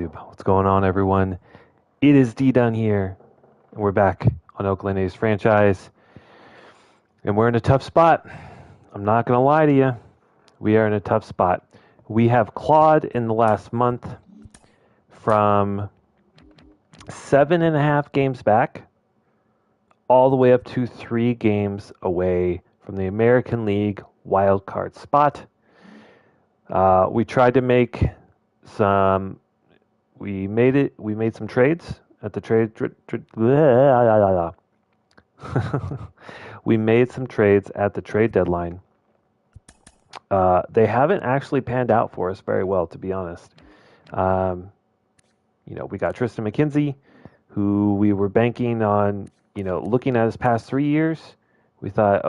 YouTube. What's going on, everyone? It is D down here, and we're back on Oakland A's franchise, and we're in a tough spot. I'm not going to lie to you. We are in a tough spot. We have clawed in the last month from 7.5 games back all the way up to 3 games away from the American League Wildcard spot. We tried to make some. We made some trades at the trade. We made some trades at the trade deadline. They haven't actually panned out for us very well, to be honest. We got Tristan McKenzie, who we were banking on. Looking at his past 3 years, we thought,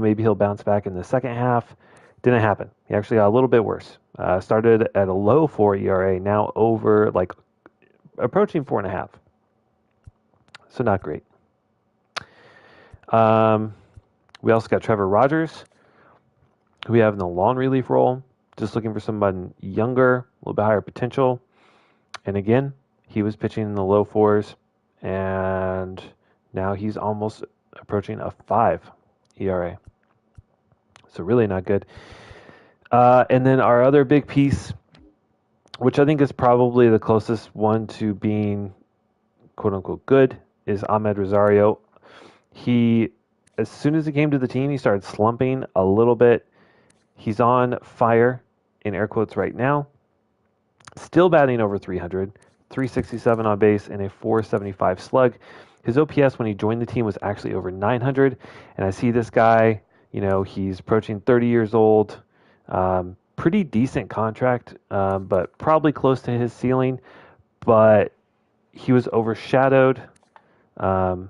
maybe he'll bounce back in the second half. Didn't happen. He actually got a little bit worse. Started at a low 4 ERA, now over approaching 4.5. So not great. We also got Trevor Rogers, who we have in the long relief role, just looking for someone younger, a little bit higher potential. And again, he was pitching in the low 4s, and now he's almost approaching a 5 ERA. So really not good. And then our other big piece, which I think is probably the closest one to being quote-unquote good, is Ahmed Rosario. As soon as he came to the team, he started slumping a little bit. He's on fire, in air quotes, right now. Still batting over 300, 367 on base, and a 475 slug. His OPS when he joined the team was actually over 900. And I see this guy, he's approaching 30 years old. Pretty decent contract, but probably close to his ceiling. But he was overshadowed in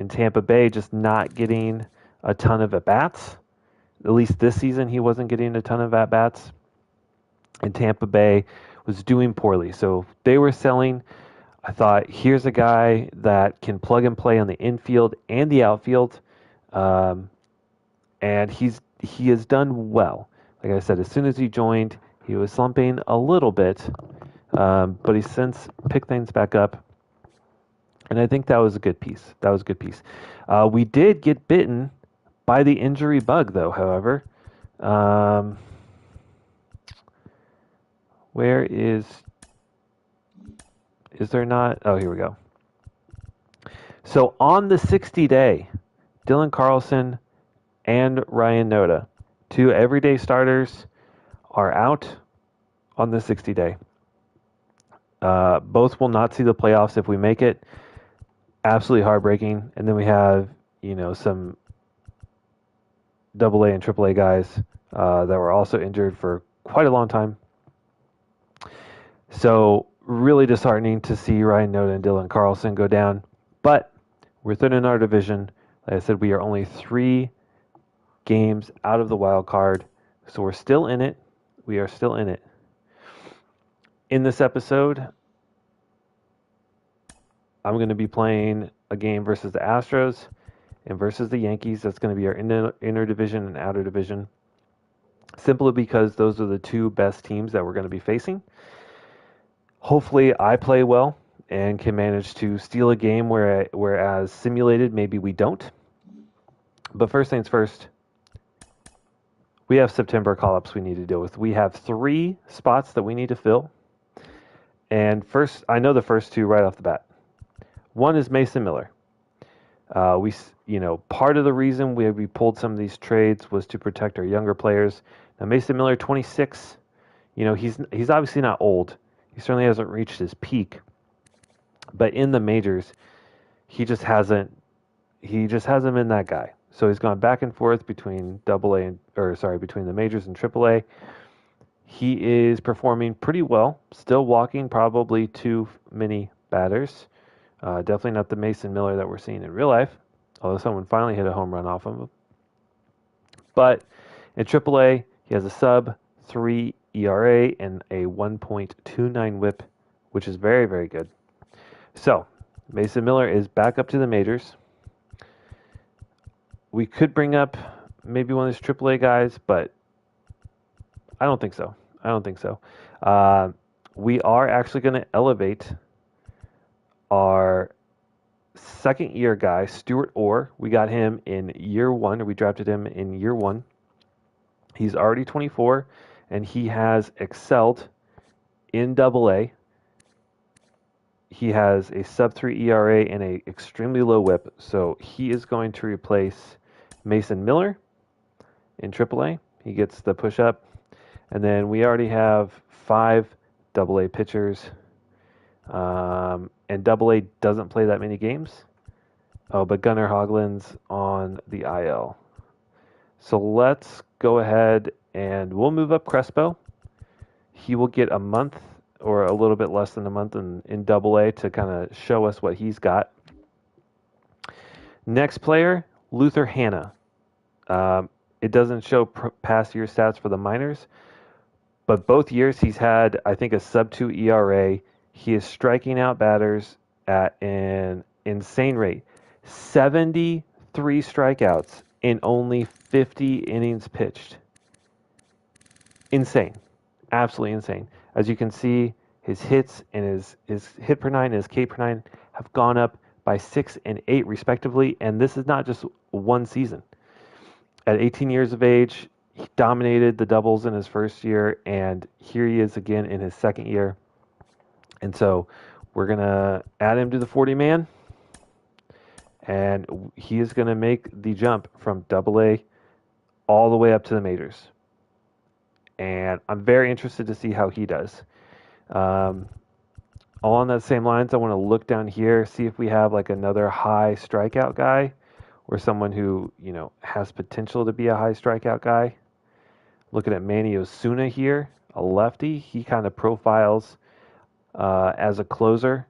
Tampa Bay, just not getting a ton of at-bats. At least this season, he wasn't getting a ton of at-bats. And Tampa Bay was doing poorly. So they were selling. I thought, here's a guy that can plug and play on the infield and the outfield. And he has done well. Like I said, as soon as he joined, he was slumping a little bit, but he's since picked things back up. And I think that was a good piece. We did get bitten by the injury bug, though, however. Where is there not? Oh, here we go. So on the 60-day, Dylan Carlson and Ryan Noda, 2 everyday starters, are out on the 60-day. Both will not see the playoffs if we make it. Absolutely heartbreaking. And then we have, some AA and AAA guys that were also injured for quite a long time. So really disheartening to see Ryan Noda and Dylan Carlson go down. But we're thin in our division. Like I said, we are only 3 games out of the wild card. So we're still in it. We are still in it. In this episode, I'm going to be playing a game versus the Astros and versus the Yankees. That's going to be our inner division and outer division. Simply because those are the 2 best teams that we're going to be facing. Hopefully I play well and can manage to steal a game whereas simulated, maybe we don't. But first things first, we have September call-ups we need to deal with. We have 3 spots that we need to fill. And first, I know the first 2 right off the bat. One is Mason Miller. Part of the reason we pulled some of these trades was to protect our younger players. Now, Mason Miller, 26, he's obviously not old. He certainly hasn't reached his peak. But in the majors, he just hasn't been that guy. So he's gone back and forth between between the majors and AAA. He is performing pretty well, still walking probably too many batters. Definitely not the Mason Miller that we're seeing in real life, although someone finally hit a home run off of him. But in AAA, he has a sub-3 ERA and a 1.29 whip, which is very, very good. So, Mason Miller is back up to the majors. We could bring up maybe one of these AAA guys, but I don't think so. we are actually going to elevate our second-year guy, Stuart Orr. We got him in year one, or we drafted him in year one. He's already 24, and he has excelled in Double-A. He has a sub-3 ERA and a extremely low WHIP, so he is going to replace Mason Miller in Triple-A. He gets the push-up. And then we already have 5 Double-A pitchers. And Double-A doesn't play that many games. Oh, but Gunnar Hoagland's on the IL. So let's go ahead and we'll move up Crespo. He will get a month or a little bit less than a month in Double-A to kind of show us what he's got. Next player, Luther Hanna. It doesn't show past year stats for the minors, but both years he's had, I think, a sub-2 ERA. He is striking out batters at an insane rate. 73 strikeouts in only 50 innings pitched. Insane. Absolutely insane. As you can see, his hits and his hit per nine and his K per nine have gone up by 6 and 8 respectively, and this is not just one season. At 18 years of age, he dominated the doubles in his first year, and here he is again in his second year. And so we're going to add him to the 40-man, and he is going to make the jump from Double-A all the way up to the majors. And I'm very interested to see how he does. Along that same lines, I want to look down here, see if we have like another high strikeout guy, or someone who, has potential to be a high strikeout guy. Looking at Manny Osuna here, a lefty. He kind of profiles as a closer,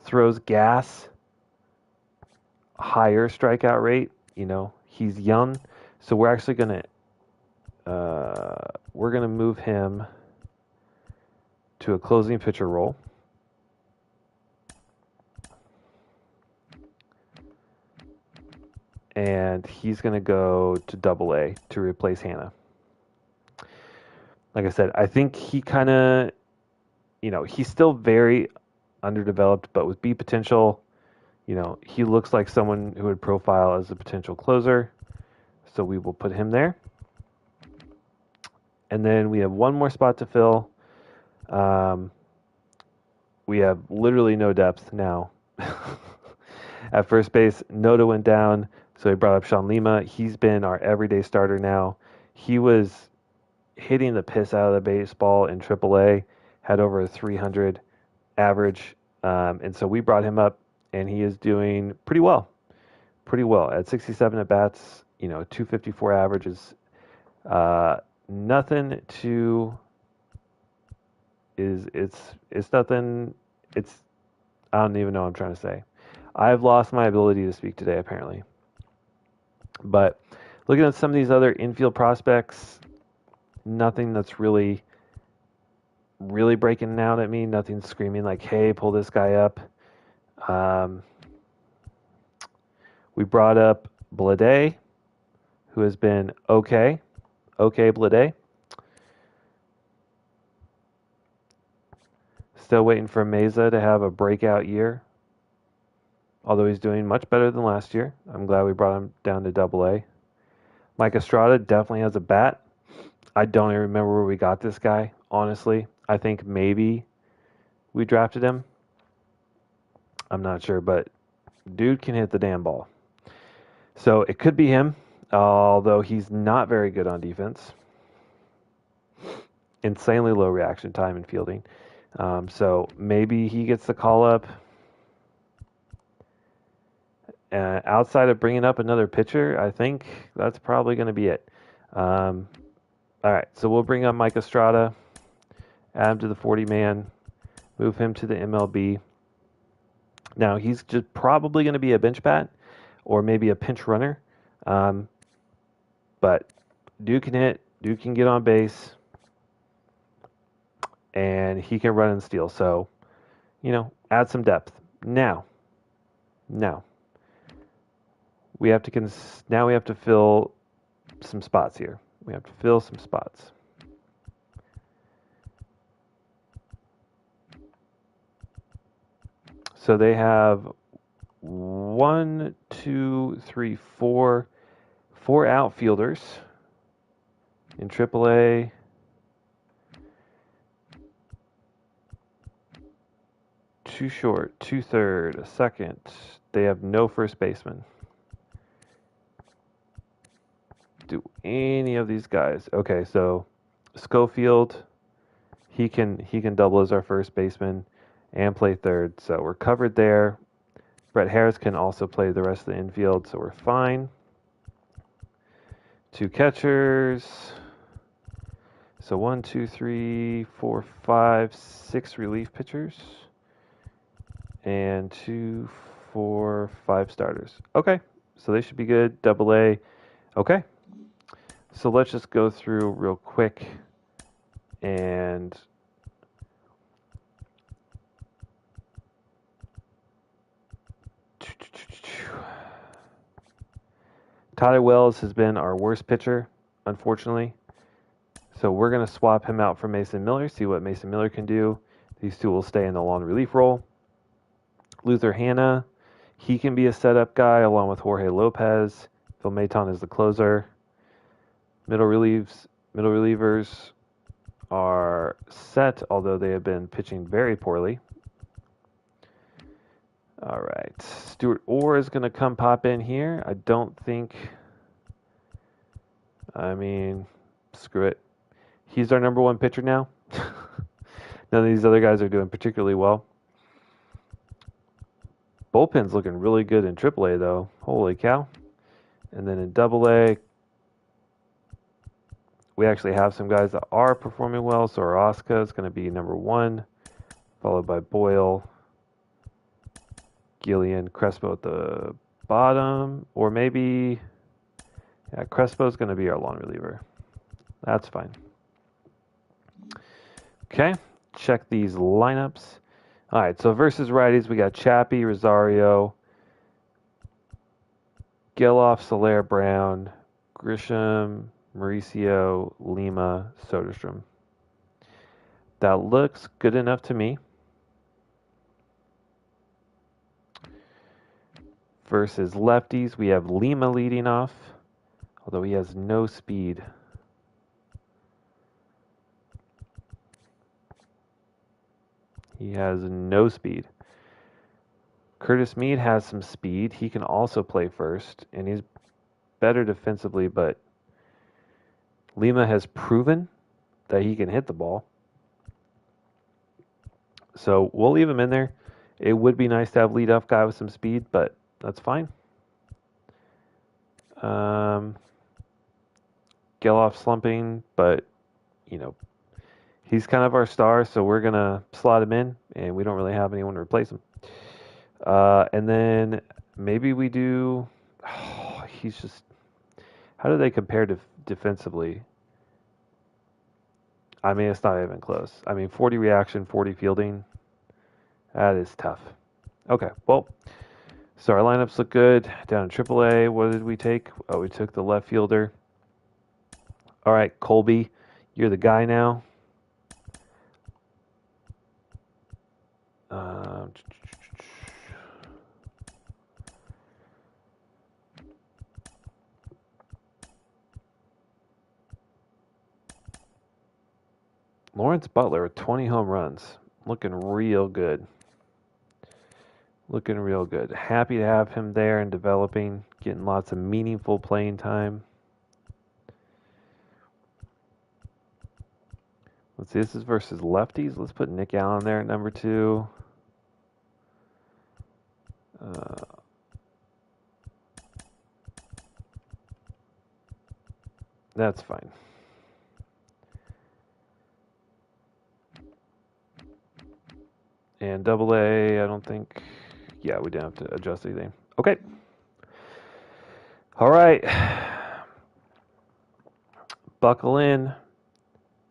throws gas, higher strikeout rate. He's young, so we're actually gonna move him to a closing pitcher role. And he's going to go to Double-A to replace Hanna. Like I said, I think he kind of, he's still very underdeveloped, but with B potential, he looks like someone who would profile as a potential closer. So we will put him there. And then we have one more spot to fill. We have literally no depth now. At first base, Noda went down. So he brought up Sean Lima. He's been our everyday starter now. He was hitting the piss out of the baseball in Triple-A, had over a 300 average. And so we brought him up, and he is doing pretty well. Pretty well. At 67 at-bats, 254 averages. Nothing to... It's nothing... I don't even know what I'm trying to say. I've lost my ability to speak today, apparently. But looking at some of these other infield prospects, nothing that's really breaking out at me. Nothing screaming like, hey, pull this guy up. We brought up Blade, who has been okay. Okay, Blade. Still waiting for Meza to have a breakout year. Although he's doing much better than last year. I'm glad we brought him down to Double-A. Mike Estrada definitely has a bat. I don't even remember where we got this guy, honestly. I think maybe we drafted him. I'm not sure, but dude can hit the damn ball. So it could be him, although he's not very good on defense. Insanely low reaction time and fielding. So maybe he gets the call up. Outside of bringing up another pitcher, I think that's probably going to be it. All right, so we'll bring up Mike Estrada, add him to the 40-man, move him to the MLB. Now, he's just probably going to be a bench bat or maybe a pinch runner. But dude can hit, dude can get on base, and he can run and steal. So, add some depth. Now. We have to fill some spots here. We have to fill some spots. So they have 1, 2, 3, 4 outfielders in AAA. Two short, two third, a second. They have no first baseman. Do any of these guys? Okay, so Schofield, he can double as our first baseman and play third, so we're covered there. Brett Harris can also play the rest of the infield, so we're fine. 2 catchers. So 1, 2, 3, 4, 5, 6 relief pitchers. And 2, 4, 5 starters. Okay, so they should be good. Double A. Okay. So let's just go through real quick and Tyler Wells has been our worst pitcher, unfortunately. So we're going to swap him out for Mason Miller, see what Mason Miller can do. These two will stay in the long relief role. Luther Hanna, he can be a setup guy along with Jorge Lopez. Phil Maton is the closer. Middle relievers are set, although they have been pitching very poorly. All right, Stuart Orr is going to come pop in here. I mean, screw it. He's our number 1 pitcher now. None of these other guys are doing particularly well. Bullpen's looking really good in AAA, though. Holy cow. And then in AA, we actually have some guys that are performing well. So Orozco is going to be number 1, followed by Boyle, Gillian, Crespo at the bottom. Or maybe, yeah, Crespo is going to be our long reliever. That's fine. Okay, check these lineups. All right, so versus righties, we got Chappie, Rosario, Geloff, Soler, Brown, Grisham, Mauricio, Lima, Soderstrom. That looks good enough to me. Versus lefties, we have Lima leading off, although he has no speed. He has no speed. Curtis Mead has some speed. He can also play first, and he's better defensively, but Lima has proven that he can hit the ball. So we'll leave him in there. It would be nice to have leadoff guy with some speed, but that's fine. Geloff slumping, but, you know, he's kind of our star, so we're going to slot him in, and we don't really have anyone to replace him. And then maybe we do... he's just... How do they compare defensively? I mean, it's not even close. I mean, 40 reaction, 40 fielding. That is tough. Okay, well, so our lineups look good. Down in AAA, what did we take? Oh, we took the left fielder. All right, Colby, you're the guy now. Lawrence Butler with 20 home runs. Looking real good. Looking real good. Happy to have him there and developing, getting lots of meaningful playing time. Let's see, this is versus lefties. Let's put Nick Allen there at number 2. That's fine. And AA, I don't think... Yeah, we didn't have to adjust anything. Okay. All right. Buckle in.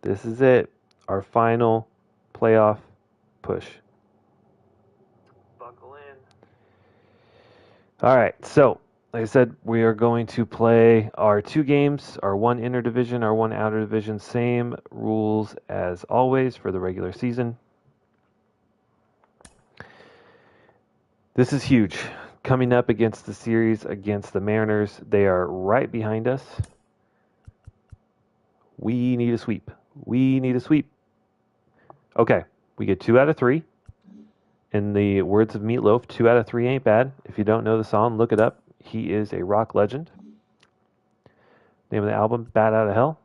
This is it. Our final playoff push. Buckle in. All right. So, like I said, we are going to play our 2 games, our 1 interdivision, our 1 outer division. Same rules as always for the regular season. This is huge. Coming up against the series against the Mariners, they are right behind us. We need a sweep. We need a sweep. Okay, we get 2 out of 3. In the words of Meatloaf, 2 out of 3 ain't bad. If you don't know the song, look it up. He is a rock legend. Name of the album, Bat Out of Hell.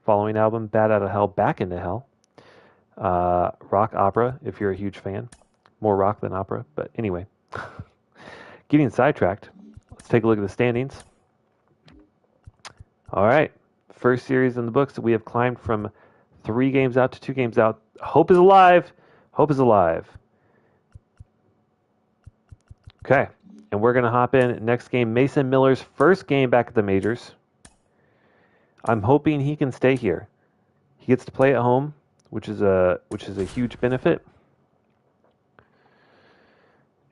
Following album, Bat Out of Hell, Back into Hell. Rock opera, if you're a huge fan. More rock than opera, but anyway. Getting sidetracked. Let's take a look at the standings. All right. First series in the books. We have climbed from 3 games out to 2 games out. Hope is alive. Hope is alive. Okay. And we're going to hop in. Next game, Mason Miller's first game back at the majors. I'm hoping he can stay here. He gets to play at home, which is a huge benefit.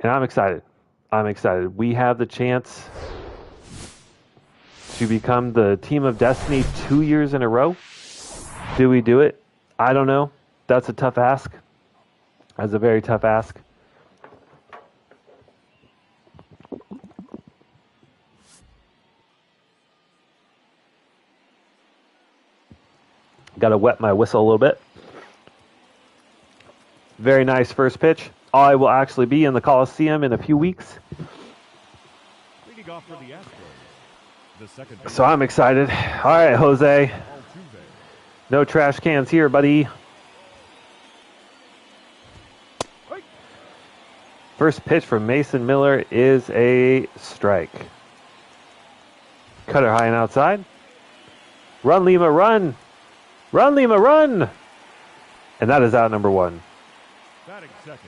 And I'm excited. I'm excited. We have the chance to become the team of destiny 2 years in a row. Do we do it? I don't know. That's a tough ask. That's a very tough ask. Got to wet my whistle a little bit. Very nice first pitch. I will actually be in the Coliseum in a few weeks. So I'm excited. All right, Jose. No trash cans here, buddy. First pitch from Mason Miller is a strike. Cutter high and outside. Run, Lima, run. Run, Lima, run. And that is out number 1.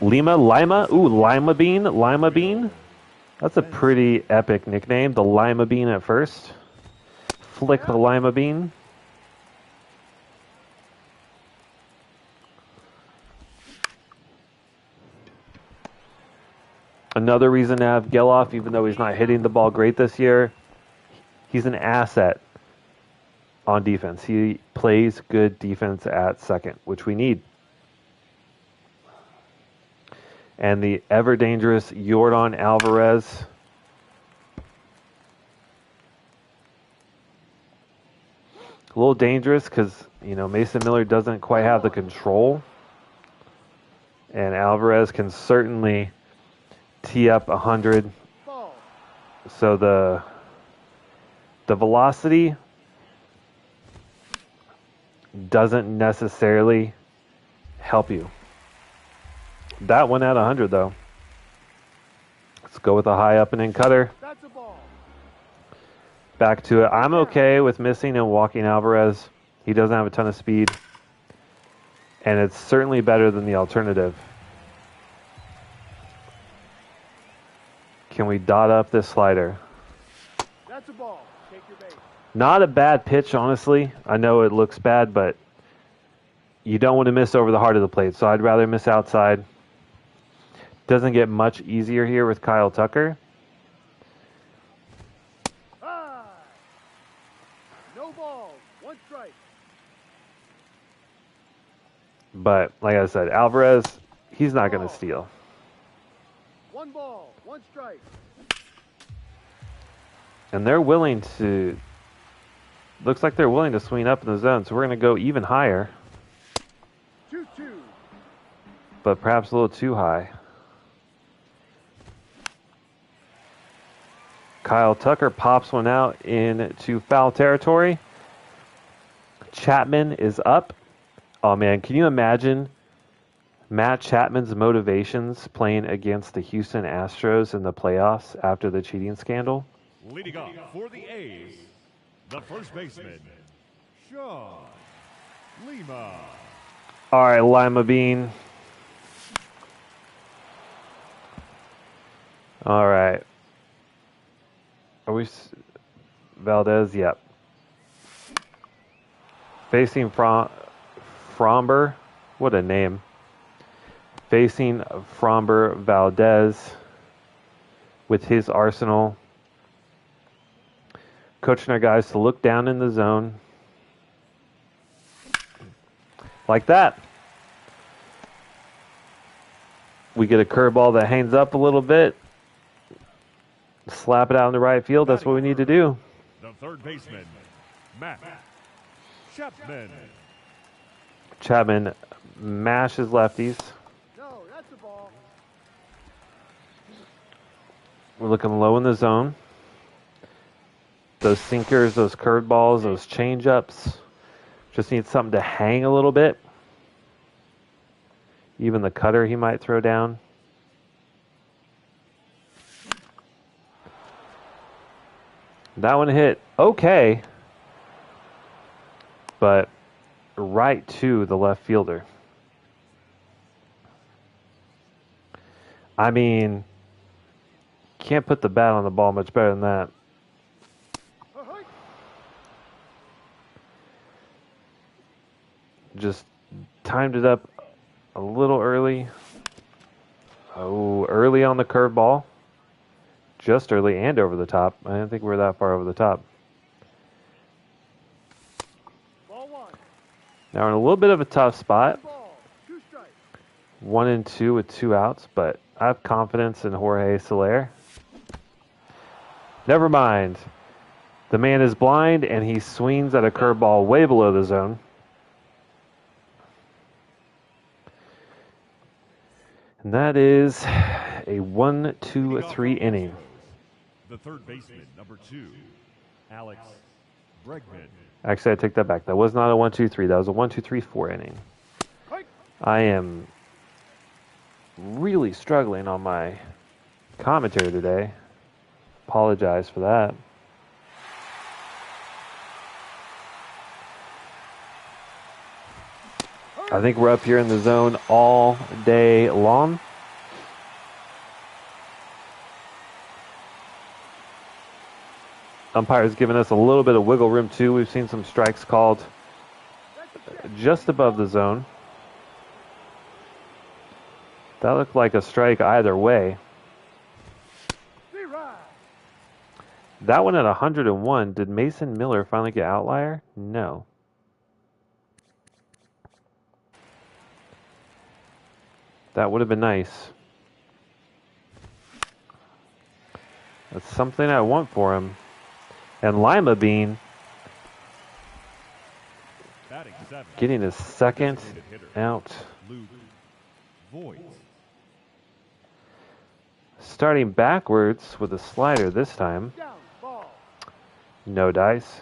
Lima. Ooh, Lima Bean. That's a pretty epic nickname. The Lima Bean at first. Flick the Lima Bean. Another reason to have Geloff, even though he's not hitting the ball great this year, he's an asset on defense. He plays good defense at second, which we need. And the ever-dangerous Yordan Alvarez. A little dangerous because, Mason Miller doesn't quite have the control. And Alvarez can certainly tee up 100. So the velocity doesn't necessarily help you. That one at 100, though. Let's go with a high up and in cutter. That's a ball. Back to it. I'm okay with missing and walking Alvarez. He doesn't have a ton of speed. And it's certainly better than the alternative. Can we dot up this slider? That's a ball. Take your bait. Not a bad pitch, honestly. I know it looks bad, but you don't want to miss over the heart of the plate. So I'd rather miss outside. Doesn't get much easier here with Kyle Tucker. No balls, 1 strike. But like I said, Alvarez, he's not going to steal. 1 ball, 1 strike. And they're willing to. Looks like they're willing to swing up in the zone, so we're going to go even higher. 2-2. But perhaps a little too high. Kyle Tucker pops one out into foul territory. Chapman is up. Oh, man, can you imagine Matt Chapman's motivations playing against the Houston Astros in the playoffs after the cheating scandal? Leading off for the A's, the first baseman, Sean Lima. All right, Lima Bean. All right. Are we Valdez? Yep. Facing Fromber. What a name. Facing Fromber Valdez with his arsenal. Coaching our guys to look down in the zone. Like that. We get a curveball that hangs up a little bit. Slap it out in the right field. That's what we need to do. The third baseman, Matt Chapman. Chapman mashes lefties. No, that's the ball. We're looking low in the zone. Those sinkers, those curveballs, those changeups. Just need something to hang a little bit. Even the cutter he might throw down. That one hit okay, but right to the left fielder. I mean, can't put the bat on the ball much better than that. Just timed it up a little early. Oh, early on the curveball. Just early and over the top. I didn't think we were that far over the top. Ball one. Now we're in a little bit of a tough spot. Ball. 2 strikes. 1 and 2 with 2 outs, but I have confidence in Jorge Soler. Never mind. The man is blind and he swings at a curveball way below the zone. And that is a 1-2-3 inning. The third baseman, number 2, Alex Bregman. Actually, I take that back. That was not a 1-2-3. That was a 1-2-3-4 inning. I am really struggling on my commentary today. Apologize for that. I think we're up here in the zone all day long. Umpire's given us a little bit of wiggle room too. We've seen some strikes called just above the zone. That looked like a strike either way. That one at 101. Did Mason Miller finally get outlier? No. That would have been nice. That's something I want for him. And Lima Bean getting his second out. Starting backwards with a slider this time. No dice.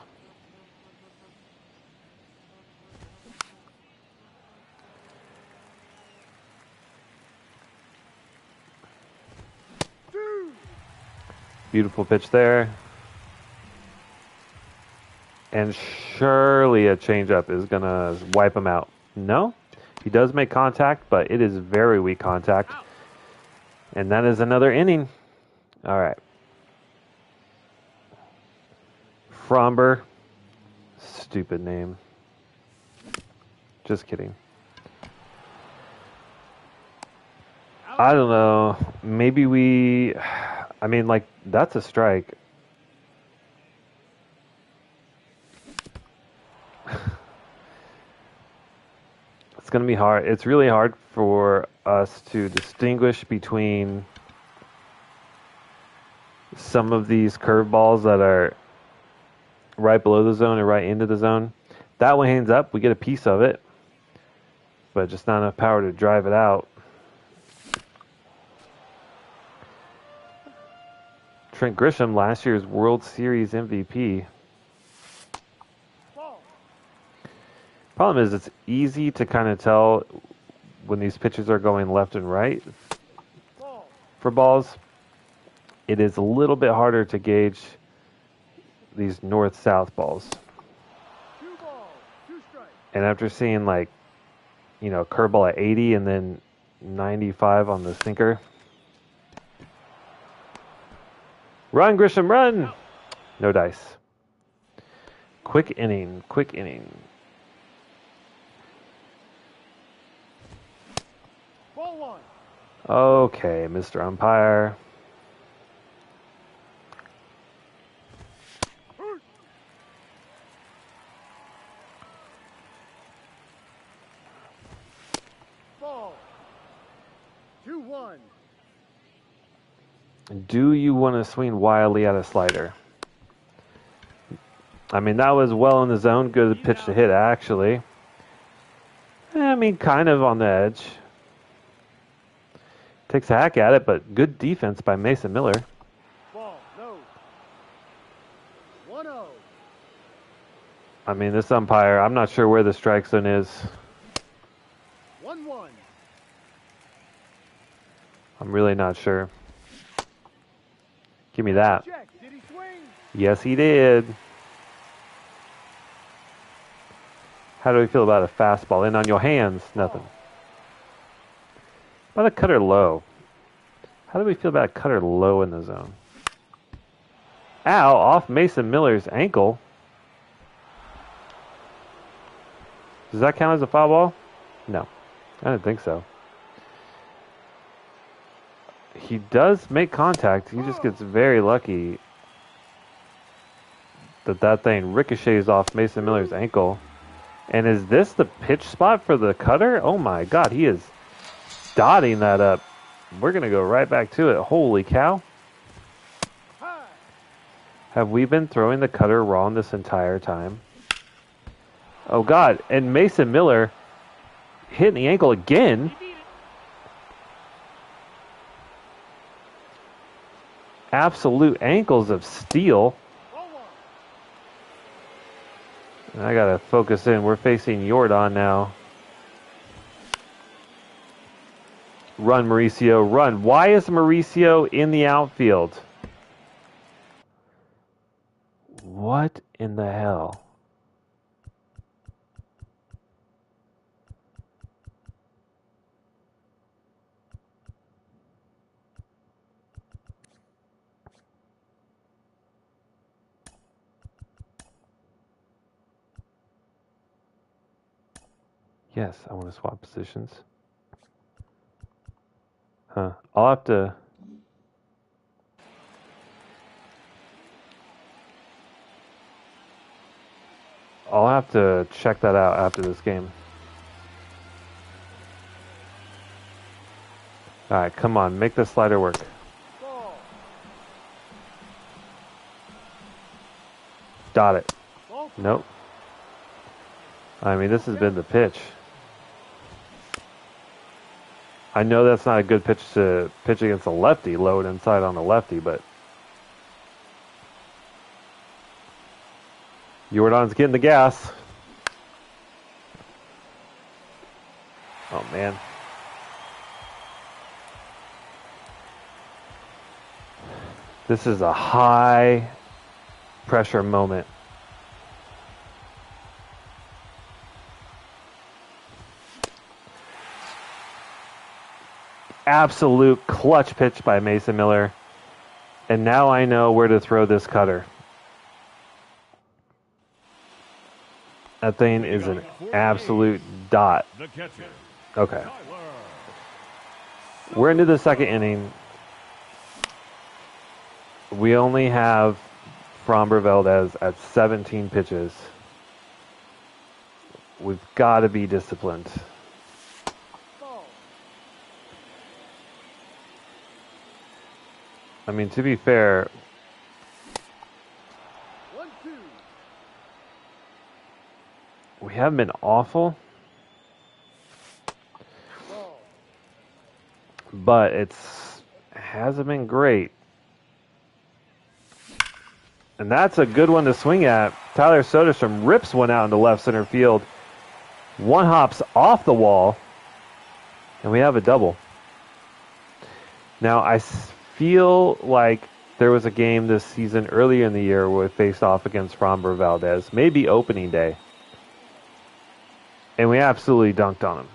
Beautiful pitch there. And surely a changeup is going to wipe him out. No, he does make contact, but it is very weak contact. And that is another inning. All right. Fromber. Stupid name. Just kidding. I don't know. Maybe we... I mean, like, that's a strike. It's going to be hard. It's really hard for us to distinguish between some of these curveballs that are right below the zone and right into the zone. That one hangs up. We get a piece of it, but just not enough power to drive it out. Trent Grisham, last year's World Series MVP. Problem is, it's easy to kind of tell when these pitches are going left and right for balls. It is a little bit harder to gauge these north-south balls. And after seeing, like, you know, curveball at 80 and then 95 on the sinker. Run, Grisham, run! No dice. Quick inning, quick inning. Okay, Mr. Umpire. Ball. 2-1. Do you want to swing wildly at a slider? I mean, that was well in the zone. Good pitch to hit, actually. I mean, kind of on the edge. Takes a hack at it, but good defense by Mason Miller. Ball, no. 1-0. I mean, this umpire, I'm not sure where the strike zone is. 1-1. I'm really not sure. Give me that. Check. Did he swing? Yes, he did. How do we feel about a fastball? In on your hands? Nothing. About a cutter low. How do we feel about a cutter low in the zone? Ow, off Mason Miller's ankle. Does that count as a foul ball? No, I didn't think so. He does make contact. He just gets very lucky that thing ricochets off Mason Miller's ankle. And is this the pitch spot for the cutter? Oh my God, he is dotting that up. We're going to go right back to it. Holy cow. Have we been throwing the cutter wrong this entire time? Oh God, and Mason Miller hitting the ankle again. Absolute ankles of steel. And I gotta focus in. We're facing Jordan now. Run, Mauricio, run. Why is Mauricio in the outfield? What in the hell? Yes, I want to swap positions. Huh. I'll have to... check that out after this game. Alright, come on. Make the slider work. Ball. Got it. Ball. Nope. I mean, this has been the pitch. I know that's not a good pitch to pitch against a lefty, low and inside on a lefty, but Jordan's getting the gas. Oh, man. This is a high pressure moment. Absolute clutch pitch by Mason Miller. And now I know where to throw this cutter. That thing is an absolute dot. Okay. We're into the second inning. We only have Framber Valdez at 17 pitches. We've got to be disciplined. I mean, to be fair, 1-2. we haven't been awful, Ball. but it hasn't been great. And that's a good one to swing at. Tyler Soderstrom rips one out into left center field. One hops off the wall, and we have a double. Now, I feel like there was a game this season earlier in the year where we faced off against Framber Valdez, maybe opening day, and we absolutely dunked on him.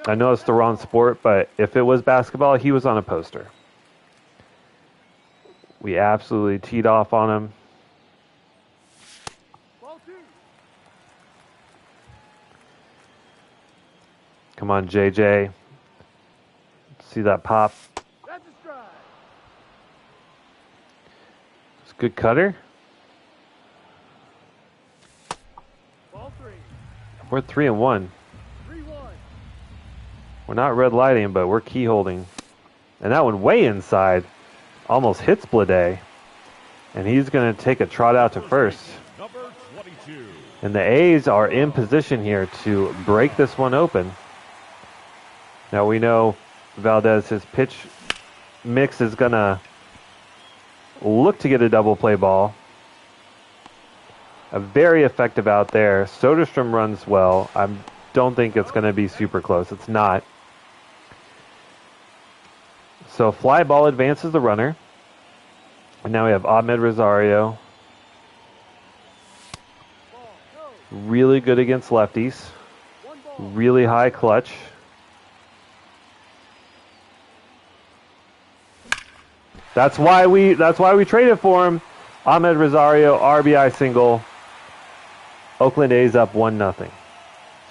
I know it's the wrong sport, but if it was basketball, he was on a poster. We absolutely teed off on him. Ball 2. Come on, JJ. See that pop? That's a strike. It's a good cutter. Ball 3. We're 3-1. 3-1. We're not red lighting, but we're key holding. And that one way inside. almost hits Blade. And he's going to take a trot out to first. Number 22. And the A's are in position here to break this one open. Now we know Valdez, his pitch mix is going to look to get a double play ball. A very effective out there. Soderstrom runs well. I don't think it's going to be super close. It's not. So fly ball advances the runner. And now we have Ahmed Rosario. Really good against lefties. Really high clutch. That's why we traded for him. Ahmed Rosario, RBI single. Oakland A's up 1-0. That's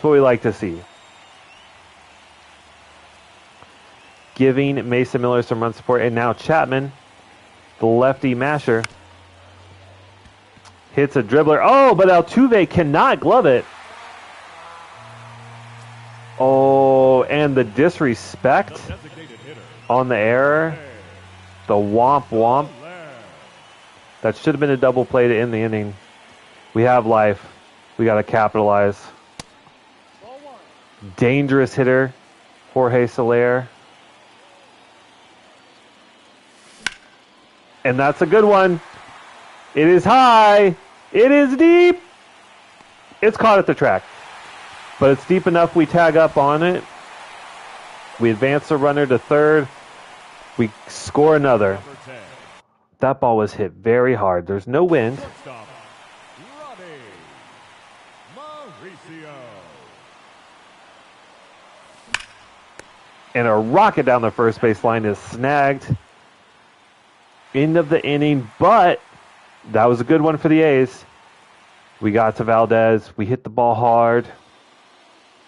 what we like to see. Giving Mason Miller some run support. And now Chapman, the lefty masher, hits a dribbler. Oh, but Altuve cannot glove it. Oh, and the disrespect on the error. The womp womp. That should have been a double play to end the inning. We have life. We got to capitalize. Dangerous hitter, Jorge Soler. And that's a good one. It is high. It is deep. It's caught at the track. But it's deep enough we tag up on it. We advance the runner to third. We score another. That ball was hit very hard. There's no wind. And a rocket down the first base line is snagged. End of the inning, but that was a good one for the A's. We got to Valdez. We hit the ball hard.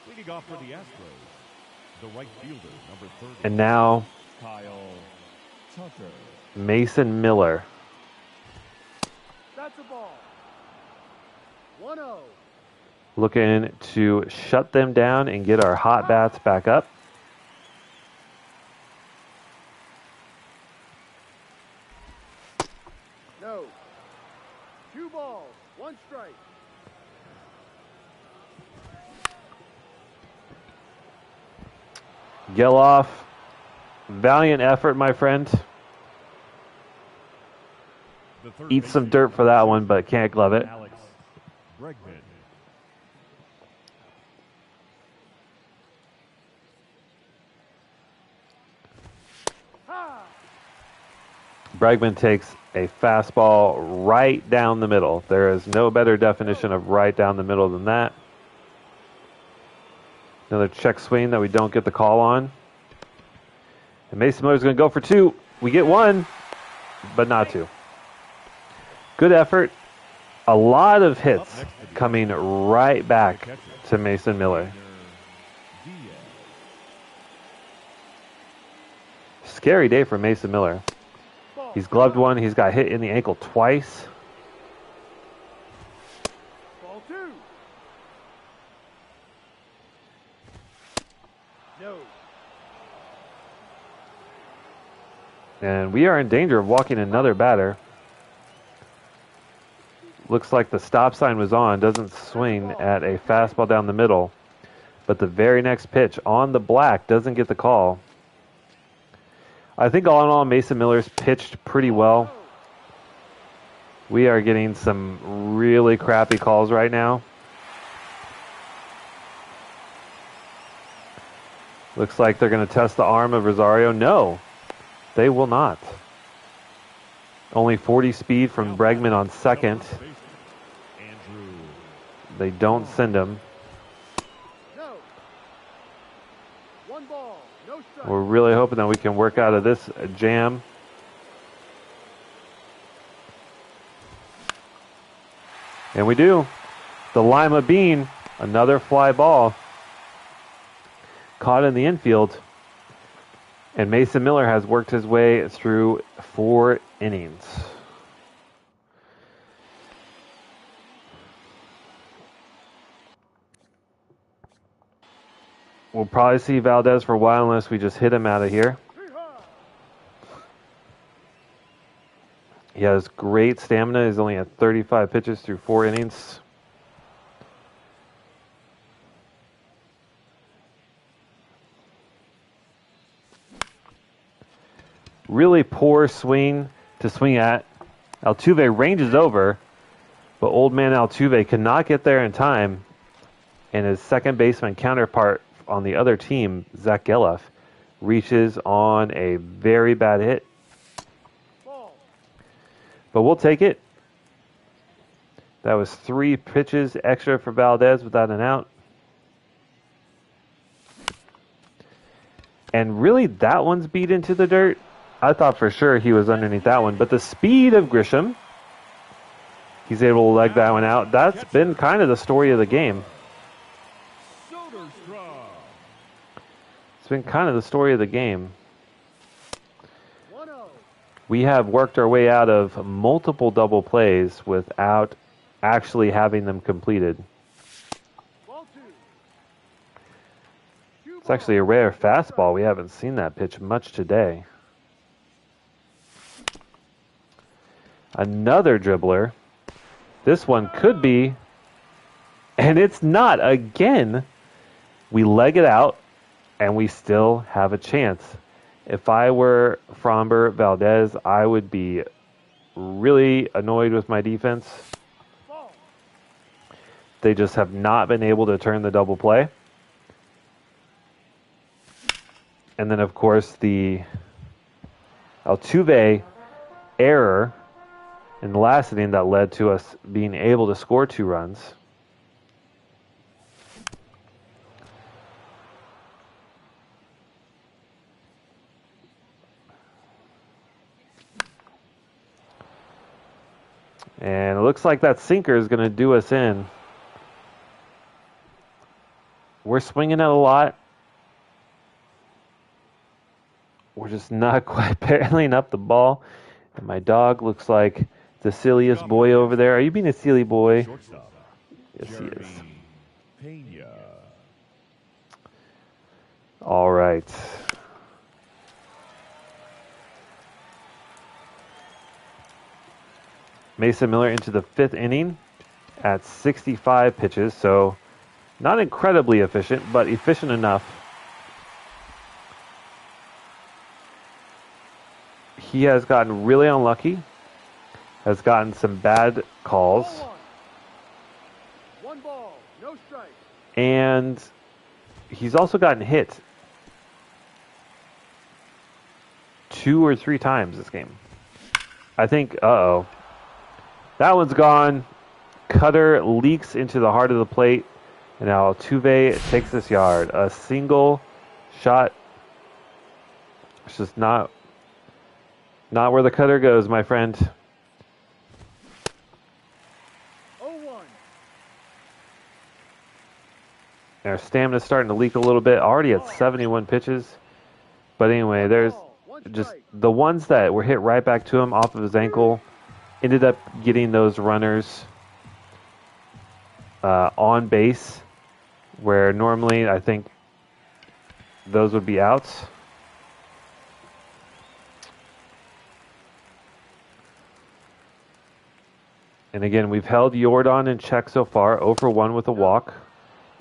Leading off for the Astros, the right fielder, number 30. And now Kyle Tucker. Mason Miller. That's a ball. 1-0. Looking to shut them down and get our hot bats back up. No. 2 balls, 1 strike. Geloff, valiant effort, my friend. Eat some dirt for that one, but can't glove it. Alex Bregman. Bregman takes a fastball right down the middle. There is no better definition of right down the middle than that. Another check swing that we don't get the call on. And Mason Miller's going to go for 2. We get 1, but not 2. Good effort. A lot of hits coming right back to Mason Miller. Scary day for Mason Miller. He's gloved one. He's got hit in the ankle twice. Ball 2. No. And we are in danger of walking another batter. Looks like the stop sign was on. Doesn't swing at a fastball down the middle. But the very next pitch on the black doesn't get the call. I think all in all, Mason Miller's pitched pretty well. We are getting some really crappy calls right now. Looks like they're going to test the arm of Rosario. No, they will not. Only 40 speed from Bregman on second. They don't send him. No. 1 ball, no strike. We're really hoping that we can work out of this jam. And we do. The Lima Bean, another fly ball. Caught in the infield. And Mason Miller has worked his way through 4 innings. We'll probably see Valdez for a while unless we just hit him out of here. He has great stamina. He's only had 35 pitches through 4 innings. Really poor swing to swing at. Altuve ranges over, but old man Altuve cannot get there in time. And his second baseman counterpart on the other team, Zach Geloff, reaches on a very bad hit. Ball. But we'll take it. That was 3 pitches extra for Valdez without an out. And really, that one's beat into the dirt. I thought for sure he was underneath that one. But the speed of Grisham, he's able to leg that one out. That's been kind of the story of the game. It's been kind of the story of the game. 1-0. We have worked our way out of multiple double plays without actually having them completed. Ball 2. It's actually a rare fastball. We haven't seen that pitch much today. Another dribbler. This one could be, and it's not. Again, we leg it out, and we still have a chance. If I were Framber Valdez, I would be really annoyed with my defense. Ball. They just have not been able to turn the double play. And then, of course, the Altuve error in the last inning that led to us being able to score 2 runs. And it looks like that sinker is going to do us in. We're swinging it a lot. We're just not quite barreling up the ball. And my dog looks like the silliest boy over there. Are you being a silly boy? Yes, he is. All right. Mason Miller into the 5th inning at 65 pitches, so not incredibly efficient, but efficient enough. He has gotten really unlucky, has gotten some bad calls, Ball 1. 1 ball, no strike. and he's also gotten hit 2 or 3 times this game. I think, uh-oh. That one's gone. Cutter leaks into the heart of the plate, and now Altuve takes this yard. A single shot. It's just not where the cutter goes, my friend. 0-1. And our stamina's starting to leak a little bit. Already at 71 pitches. But anyway, there's just the ones that were hit right back to him off of his ankle. Ended up getting those runners on base, where normally I think those would be outs. And again, we've held Jordan in check so far, 0 for 1 with a walk.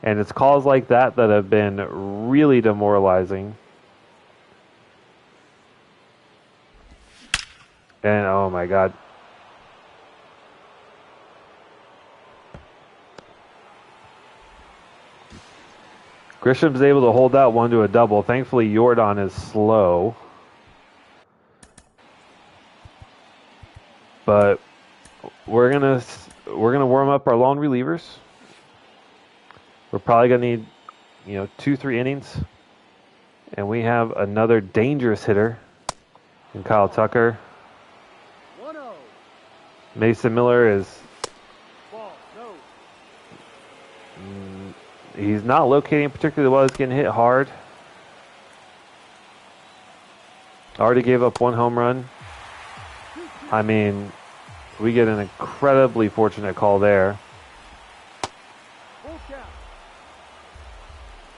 And it's calls like that that have been really demoralizing. And oh my God. Grisham's able to hold that one to a double. Thankfully, Jordan is slow. But we're gonna warm up our lone relievers. We're probably gonna need, 2-3 innings, and we have another dangerous hitter in Kyle Tucker. 1-0. Mason Miller is. Ball, no. He's not locating particularly well. He's getting hit hard. Already gave up 1 home run. I mean, we get an incredibly fortunate call there. Full count.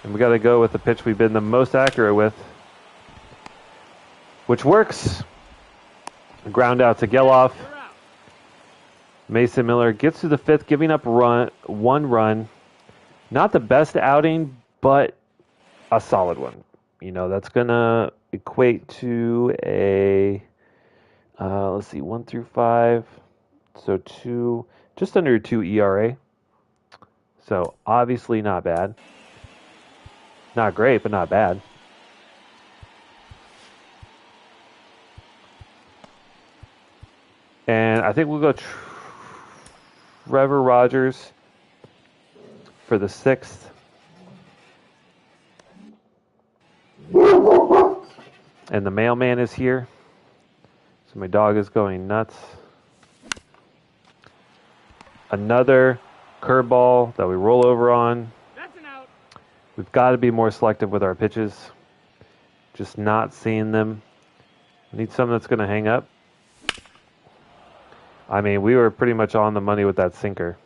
And we got to go with the pitch we've been the most accurate with, which works. Ground out to Geloff. You're out. Mason Miller gets to the fifth, giving up one run. Not the best outing, but a solid one. You know, that's going to equate to a, let's see, 1 through 5. So just under 2 ERA. So obviously not bad. Not great, but not bad. And I think we'll go Trevor Rogers for the 6th. And the mailman is here. So my dog is going nuts. Another curveball that we roll over on. That's an out. We've got to be more selective with our pitches. Just not seeing them. Need something that's going to hang up. I mean, we were pretty much on the money with that sinker.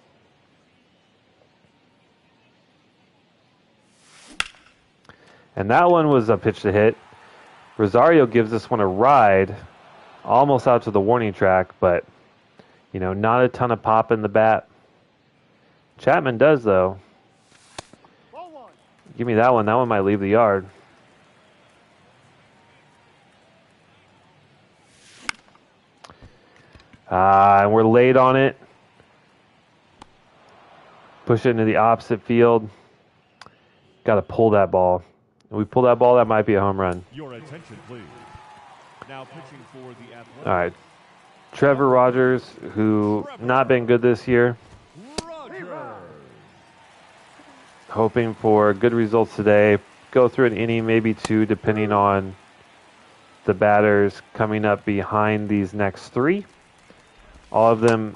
And that one was a pitch to hit. Rosario gives this one a ride, almost out to the warning track, but, you know, not a ton of pop in the bat. Chapman does, though. Ball one. Give me that one. That one might leave the yard. And we're late on it. Push it into the opposite field. Got to pull that ball. If we pull that ball, that might be a home run. Your attention, please. Now pitching for the Athletics. All right. Trevor Rogers, who not been good this year. Rogers. Hoping for good results today. Go through an inning, maybe 2, depending on the batters coming up behind these next 3. All of them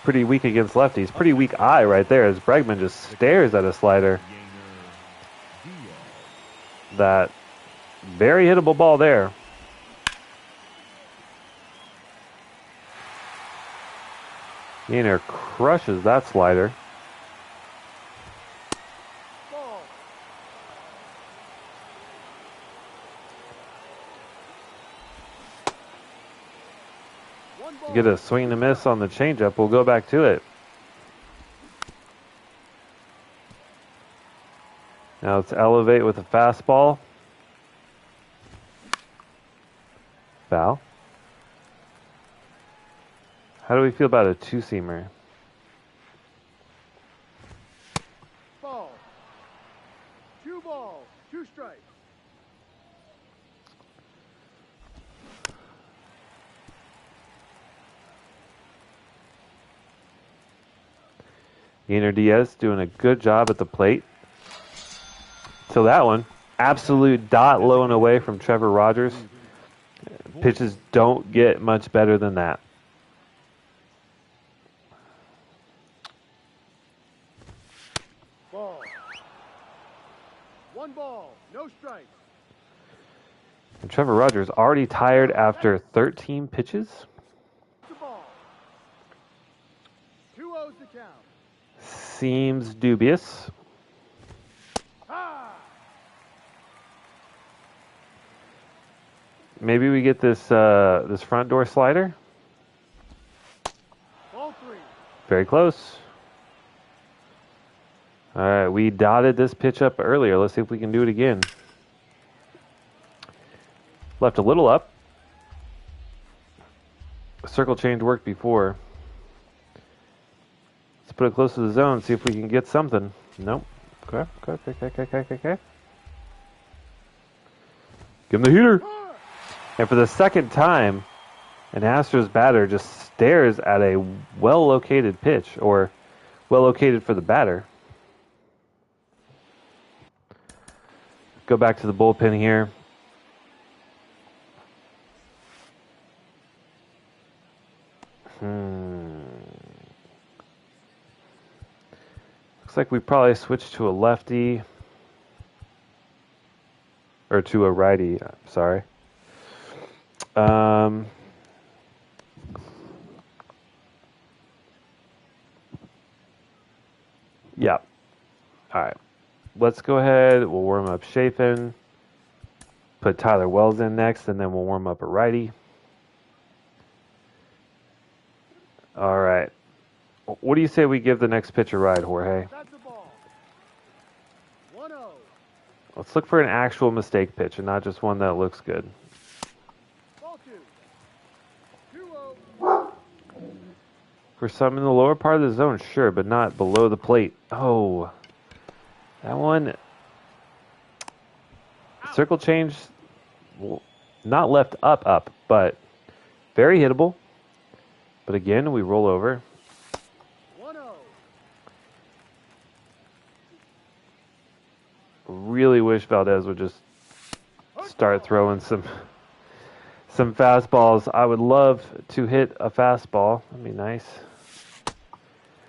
pretty weak against lefties. Pretty weak eye right there as Bregman just stares at a slider. That very hittable ball there. Gainer crushes that slider. Ball. One ball. Get a swing and a miss on the changeup. We'll go back to it. Now let's elevate with a fastball. Foul. How do we feel about a 2-seamer? Ball. 2 balls. 2 strikes. Gainer Diaz doing a good job at the plate. So that one, absolute dot low and away from Trevor Rogers. Pitches don't get much better than that. Ball. 1 ball. No strikes. And Trevor Rogers already tired after 13 pitches. The ball. 2-0's the count. Seems dubious. Maybe we get this this front door slider. Ball 3. Very close. All right, we dotted this pitch up earlier. Let's see if we can do it again. Left a little up. Circle change worked before. Let's put it close to the zone, see if we can get something. Nope. Okay. Give him the heater. And for the second time, an Astros batter just stares at a well-located pitch, or well-located for the batter. Go back to the bullpen here. Looks like we probably switched to a lefty. Or to a righty, sorry. Yeah. All right. Let's go ahead. We'll warm up Chafin. put Tyler Wells in next, and then we'll warm up a righty. All right. What do you say we give the next pitch a ride, Jorge? That's the ball. 1-0. Let's look for an actual mistake pitch and not just one that looks good. Ball 2. 2-0. For some in the lower part of the zone, sure, but not below the plate. Oh, that one. Circle change, not left up, but very hittable. But again, we roll over. 1-0. Really wish Valdez would just start throwing some fastballs. I would love to hit a fastball. That'd be nice.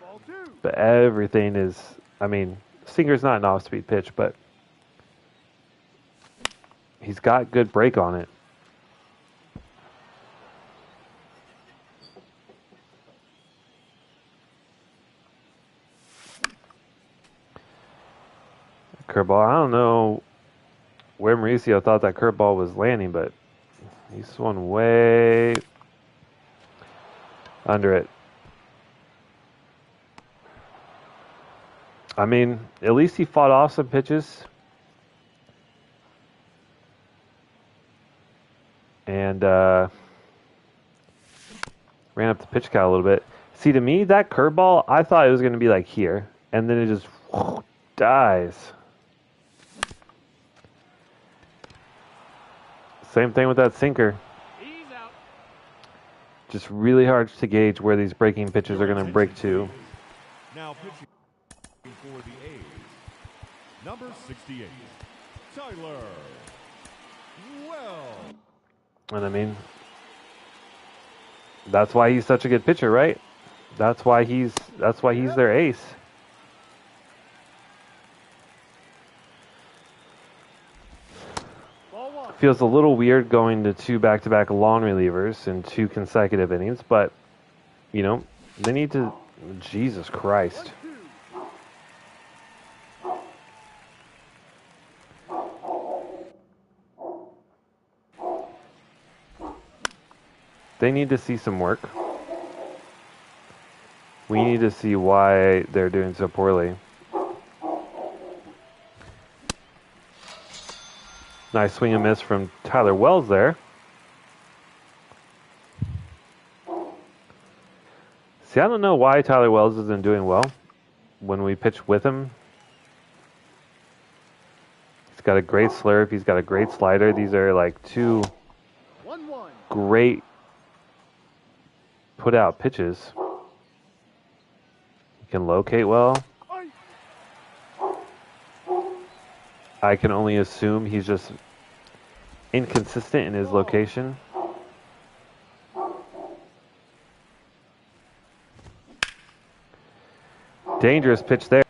Ball 2. But everything is, I mean, sinker's not an off-speed pitch, but he's got good break on it. Curveball. I don't know where Mauricio thought that curveball was landing, but he swung way under it. I mean, at least he fought off some pitches. And ran up the pitch count a little bit. See, to me, that curveball, I thought it was going to be like here. And then it just dies. Same thing with that sinker. He's out. Just really hard to gauge where these breaking pitches are going to break to. Now pitching for the A's, number 68, Tyler Wells. And I mean, that's why he's such a good pitcher, right? That's why he's their ace. Ball 1. Feels a little weird going to 2 back-to-back long relievers in 2 consecutive innings, but you know, they need to. Jesus Christ. 1-2. They need to see some work. We need to see why they're doing so poorly. Nice swing and miss from Tyler Wells there. See, I don't know why Tyler Wells isn't doing well when we pitch with him. He's got a great slurve. He's got a great slider. These are like 2 1-1. great put out pitches. He can locate well. I can only assume he's just inconsistent in his location. Dangerous pitch there.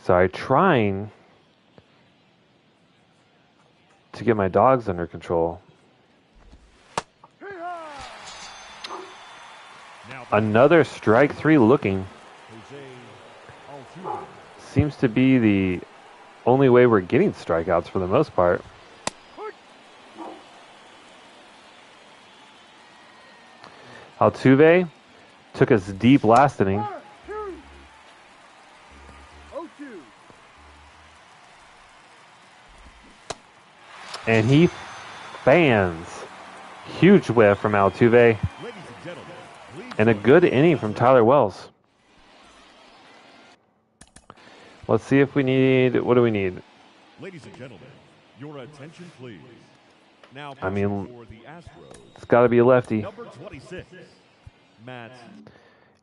Sorry, trying to get my dogs under control. Another strike 3 looking. Seems to be the only way we're getting strikeouts for the most part. Altuve took us deep last inning. 0-2. And he fans. Huge whiff from Altuve. And a good inning from Tyler Wells. Let's see if we need... What do we need? Ladies and gentlemen, your attention please. Now I mean, for the Astros, it's got to be a lefty. number 26, Matt.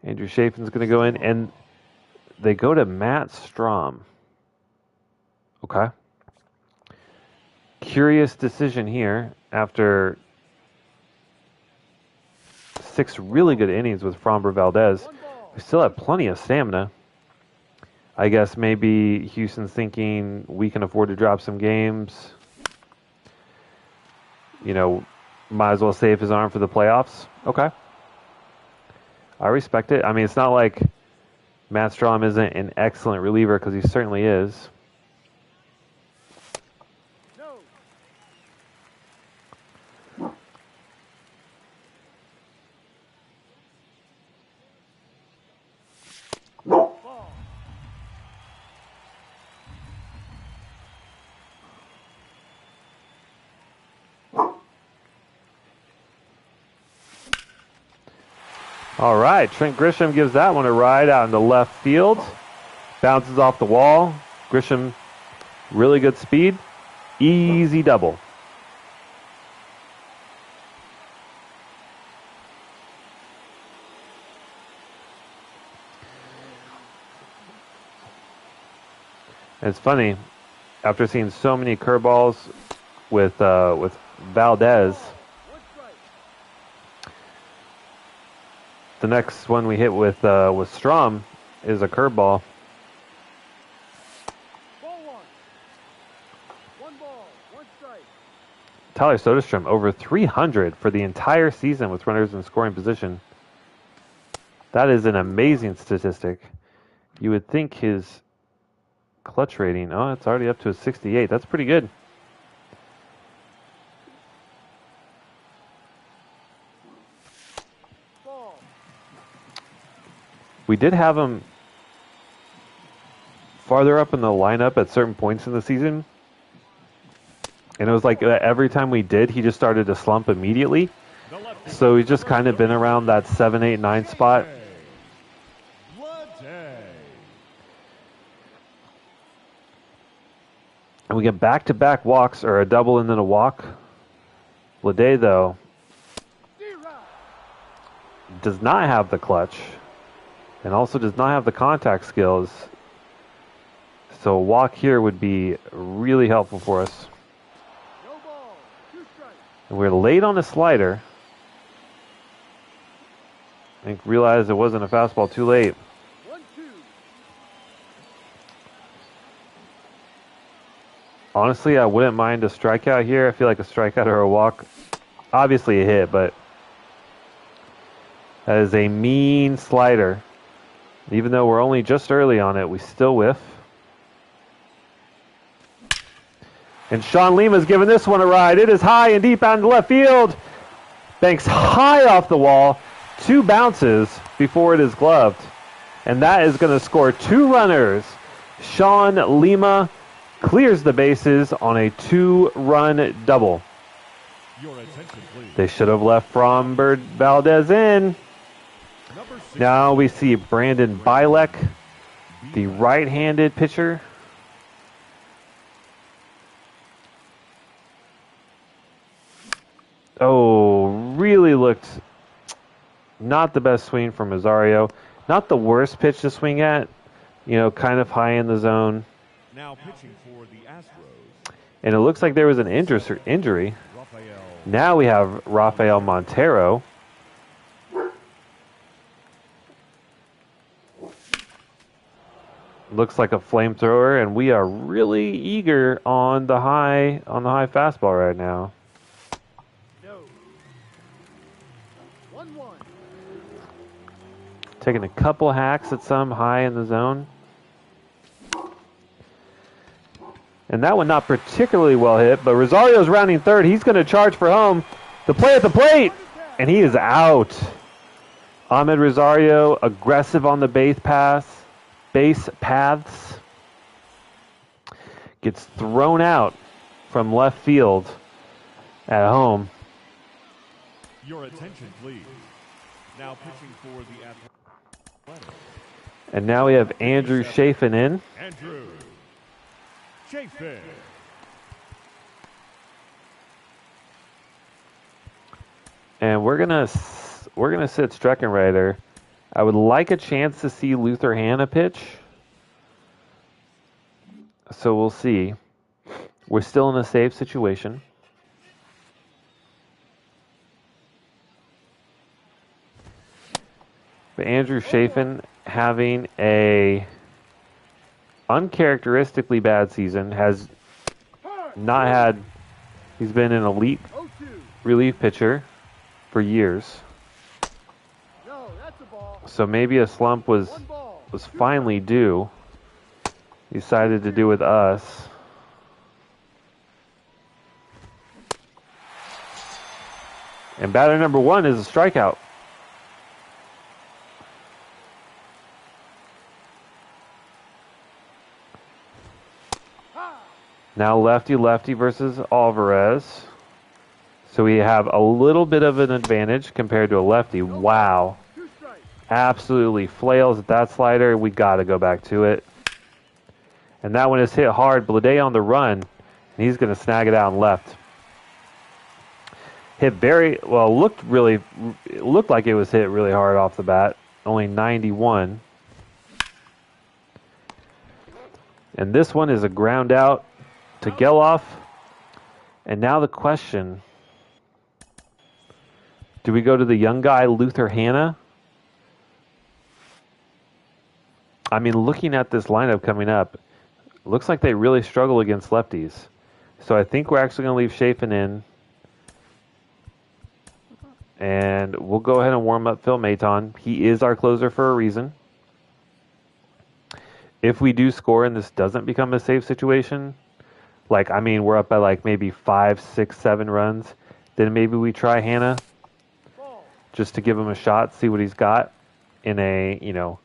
Andrew Chafin's going to go in, and they go to Matt Strom. Okay. Curious decision here after 6 really good innings with Framber Valdez. We still have plenty of stamina. I guess maybe Houston's thinking we can afford to drop some games. You know, might as well save his arm for the playoffs. Okay. I respect it. I mean, it's not like Matt Strom isn't an excellent reliever, because he certainly is. No. Ball. All right, Trent Grisham gives that one a ride out into left field. Bounces off the wall. Grisham, really good speed. Easy double. And it's funny, after seeing so many curveballs with Valdez, One strike. the next one we hit with Strom is a curveball. Ball one. One ball. One strike. Tyler Soderstrom over 300 for the entire season with runners in scoring position. That is an amazing statistic. You would think his clutch rating, oh, it's already up to a 68. That's pretty good. Ball. We did have him farther up in the lineup at certain points in the season. And it was like every time we did, he just started to slump immediately. So he's just kind of been around that 7, 8, 9 spot. And we get back-to-back walks, or a double and then a walk. Lede, though, does not have the clutch and also does not have the contact skills. So a walk here would be really helpful for us. No ball. Two strikes. And we're late on the slider. I think realized it wasn't a fastball too late. 1-2. Honestly, I wouldn't mind a strikeout here. I feel like a strikeout or a walk. Obviously a hit, but that is a mean slider. Even though we're only just early on it, we still whiff. And Sean Lima's giving this one a ride. It is high and deep out into left field. Banks high off the wall. 2 bounces before it is gloved. And that is going to score 2 runners. Sean Lima clears the bases on a 2-run double. They should have left Framber Valdez in. Now we see Brandon Bilek, the right-handed pitcher. Oh, really looked not the best swing from Rosario. Not the worst pitch to swing at. You know, kind of high in the zone. Now pitching for the Astros. And it looks like there was an injury. Now we have Rafael Montero. Looks like a flamethrower, and we are really eager on the high fastball right now. No. 1-1. Taking a couple hacks at some high in the zone. And that one not particularly well hit, but Rosario's rounding third. He's going to charge for home. The play at the plate, and he is out. Ahmed Rosario, aggressive on the base paths. Gets thrown out from left field at home. Your attention, please. Now pitching for the Athletics. And now we have Andrew Chafin in. Andrew Chafin. And we're gonna sit Streckenrider. I would like a chance to see Luther Hanna pitch. So we'll see. We're still in a safe situation. But Andrew Chafin having a uncharacteristically bad season. Has not had. He's been an elite 0-2. relief pitcher for years. No, that's a ball. So maybe a slump was 1 ball. finally due. Decided to do with us. And batter number 1 is a strikeout. Now lefty versus Alvarez. So we have a little bit of an advantage compared to a lefty. Wow. 2 strikes. Absolutely flails at that slider. We got to go back to it. And that one is hit hard. Blade on the run. And he's going to snag it out and left. Hit very well. It looked like it was hit really hard off the bat. Only 91. And this one is a ground out to Geloff. And now the question, do we go to the young guy, Luther Hanna? I mean, looking at this lineup coming up, looks like they really struggle against lefties. So I think we're actually going to leave Chafin in. And we'll go ahead and warm up Phil Maton. He is our closer for a reason. If we do score and this doesn't become a safe situation, we're up by maybe 5, 6, 7 runs, then maybe we try Hanna just to give him a shot, see what he's got in a,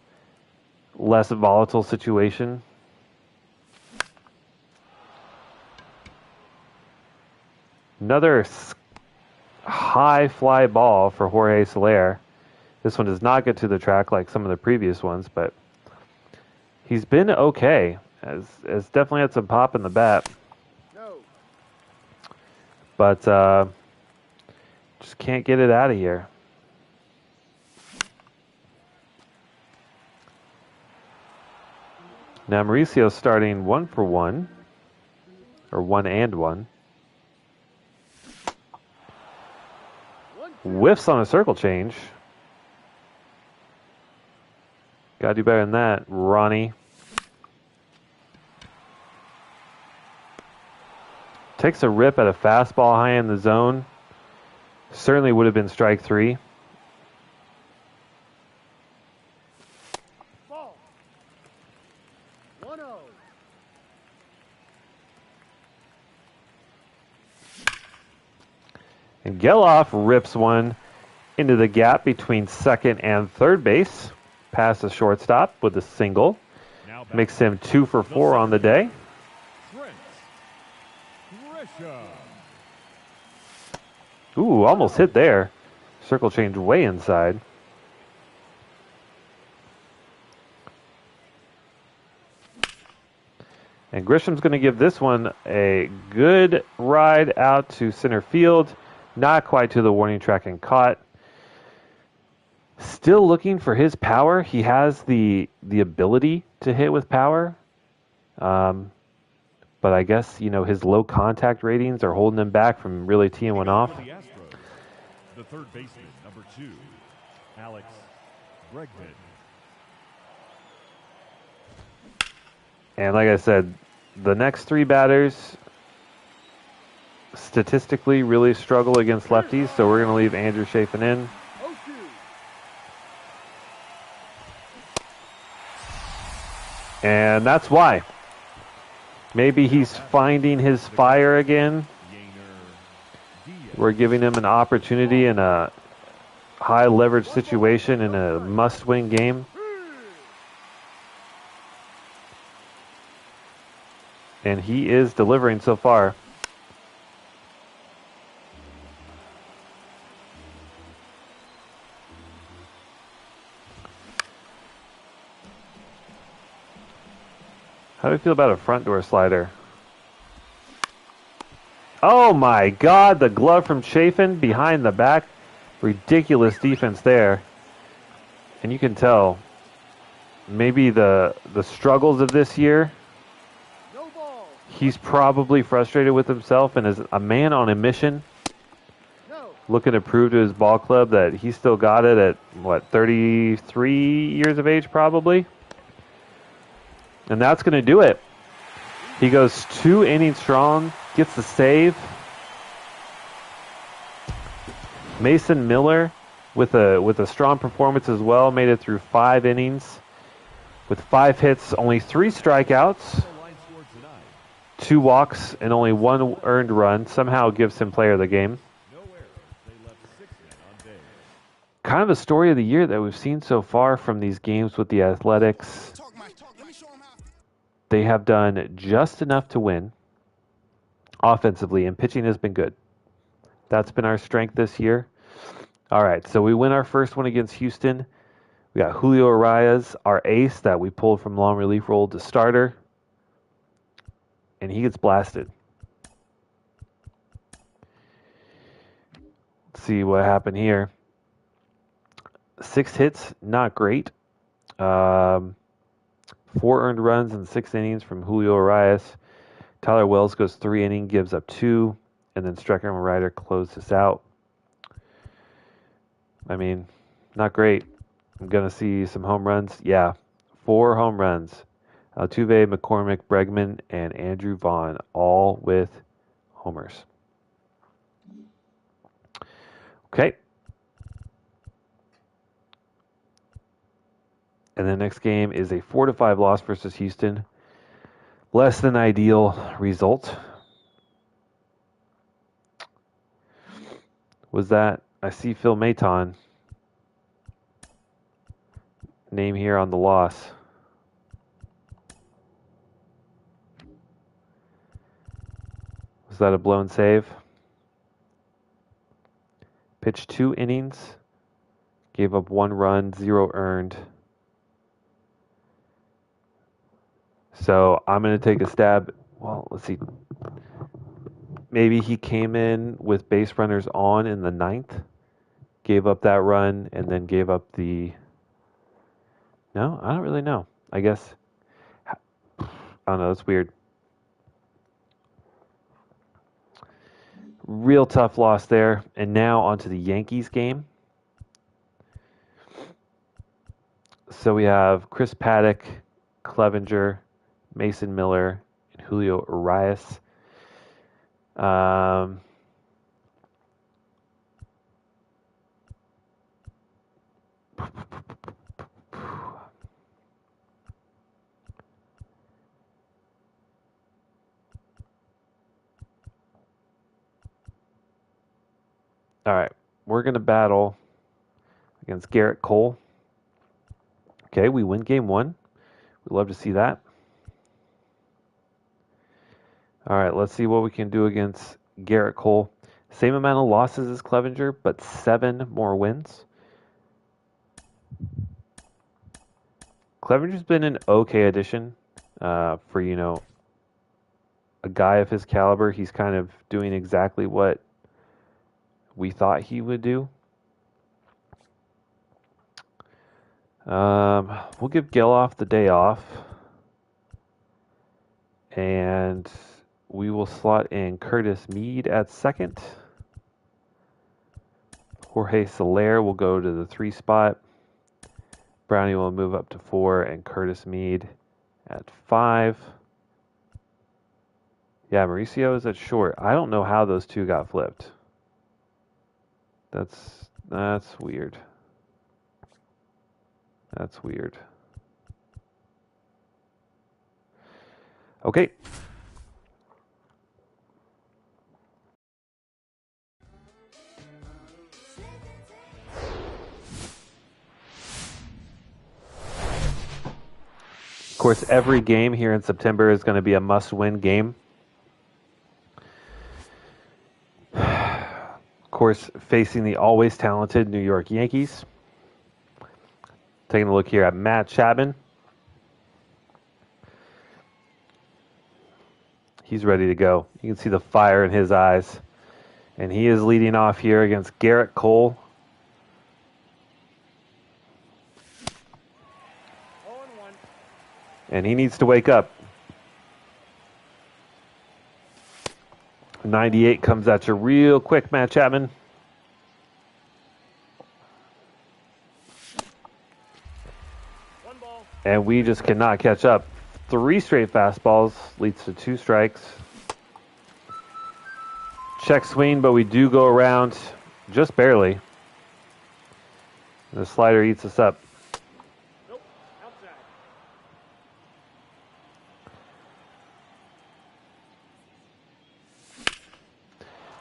less volatile situation. Another high fly ball for Jorge Soler. This one does not get to the track like some of the previous ones, but he's been okay. Has definitely had some pop in the bat. No. But just can't get it out of here. Now Mauricio's starting 1 for 1. Or 1 and 1. Whiffs on a circle change. Gotta do better than that, Ronnie. Takes a rip at a fastball high in the zone. Certainly would have been strike 3. Ball. 1-0. And Geloff rips one into the gap between second and third base. Past the shortstop with a single. Makes him 2 for 4 on the day. Ooh, almost hit there. Circle change way inside. And Grisham's going to give this one a good ride out to center field. Not quite to the warning track and caught. Still looking for his power. He has the ability to hit with power. But I guess, his low contact ratings are holding him back from really teeing one off. The third baseman, number 2, Alex Bregman. And like I said, the next 3 batters statistically really struggle against lefties, so we're going to leave Andrew Chafin in. 0-2. And that's why. Maybe he's finding his fire again. We're giving him an opportunity in a high leverage situation in a must-win game. And he is delivering so far. How do you feel about a front door slider? Oh my God, the glove from Chafin behind the back. Ridiculous defense there. And you can tell maybe the struggles of this year. No ball. He's probably frustrated with himself and is a man on a mission. No. Looking to prove to his ball club that he still got it at, 33 years of age probably? And that's going to do it. He goes 2 innings strong, gets the save. Mason Miller with a strong performance as well, made it through 5 innings with 5 hits, only 3 strikeouts, 2 walks, and only 1 earned run. Somehow gives him player of the game. Kind of a story of the year that we've seen so far from these games with the Athletics. They have done just enough to win offensively, and pitching has been good. That's been our strength this year. All right, so we win our first one against Houston. We got Julio Arias, our ace that we pulled from long relief role to starter, and he gets blasted. Let's see what happened here. 6 hits, not great. 4 earned runs in 6 innings from Julio Arias. Tyler Wells goes 3 innings, gives up 2, and then Strecker and Ryder closed us out. I mean, not great. I'm going to see some home runs. Yeah, 4 home runs. Altuve, McCormick, Bregman, and Andrew Vaughn, all with homers. Okay. And the next game is a 4-5 loss versus Houston. Less than ideal result. Was that? I see Phil Maton name here on the loss. Was that a blown save? Pitched 2 innings. Gave up 1 run, 0 earned. So I'm going to take a stab. Well, let's see. Maybe he came in with base runners on in the 9th, gave up that run, and then gave up the... No, I don't really know. I guess... I don't know. That's weird. Real tough loss there. And now onto the Yankees game. So we have Chris Paddock, Clevenger, Mason Miller, and Julio Arias. All right, we're going to battle against Garrett Cole. Okay, we win game 1. We'd love to see that. All right, let's see what we can do against Garrett Cole. Same amount of losses as Clevenger, but 7 more wins. Clevenger's been an okay addition for, you know, a guy of his caliber. He's kind of doing exactly what we thought he would do. We'll give Geloff the day off. And we will slot in Curtis Mead at second. Jorge Soler will go to the 3 spot. Brownie will move up to 4, and Curtis Mead at 5. Yeah, Mauricio is at short. I don't know how those 2 got flipped. That's weird. That's weird. Okay. Of course, every game here in September is going to be a must-win game. Of course, facing the always talented New York Yankees. Taking a look here at Matt Chapman. He's ready to go. You can see the fire in his eyes. And he is leading off here against Garrett Cole. And he needs to wake up. 98 comes at you real quick, Matt Chapman. And we just cannot catch up. 3 straight fastballs, leads to 2 strikes. Check swing, but we do go around just barely. The slider eats us up. Nope. Outside.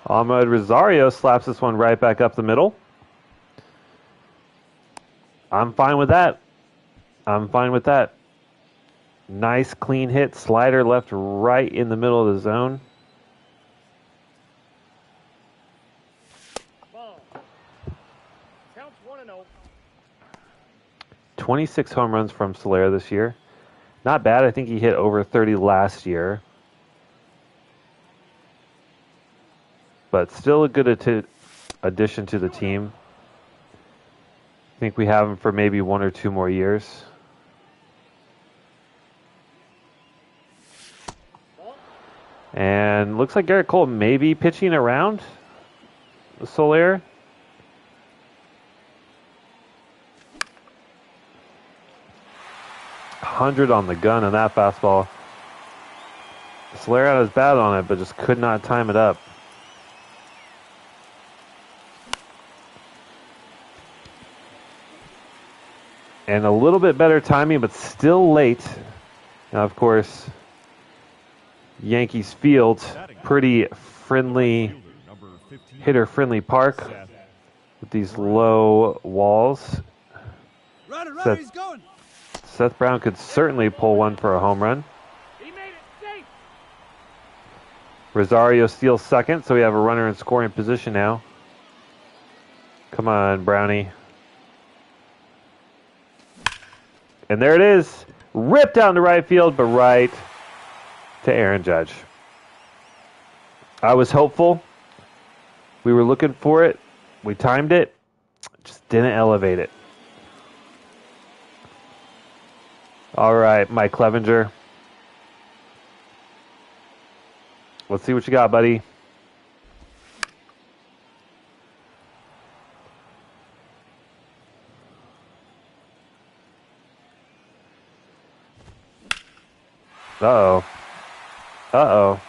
Ahmed Rosario slaps this one right back up the middle. I'm fine with that. I'm fine with that. Nice clean hit. Slider left right in the middle of the zone. Ball. Counts 1-0. 26 home runs from Solera this year. Not bad. I think he hit over 30 last year. But still a good addition to the team. I think we have him for maybe 1 or 2 more years. And looks like Garrett Cole may be pitching around Soler. .100 on the gun on that fastball. Soler had his bat on it, but just could not time it up. And a little bit better timing, but still late. Now, of course, Yankees Field, pretty friendly, hitter-friendly park with these low walls. Seth Brown could certainly pull one for a home run. He made it safe. Rosario steals second, so we have a runner in scoring position now. Come on, Brownie. And there it is. Ripped down to right field, but right to Aaron Judge. I was hopeful. We were looking for it. We timed it. Just didn't elevate it. All right, Mike Clevenger. Let's see what you got, buddy. Uh-oh. Uh-oh.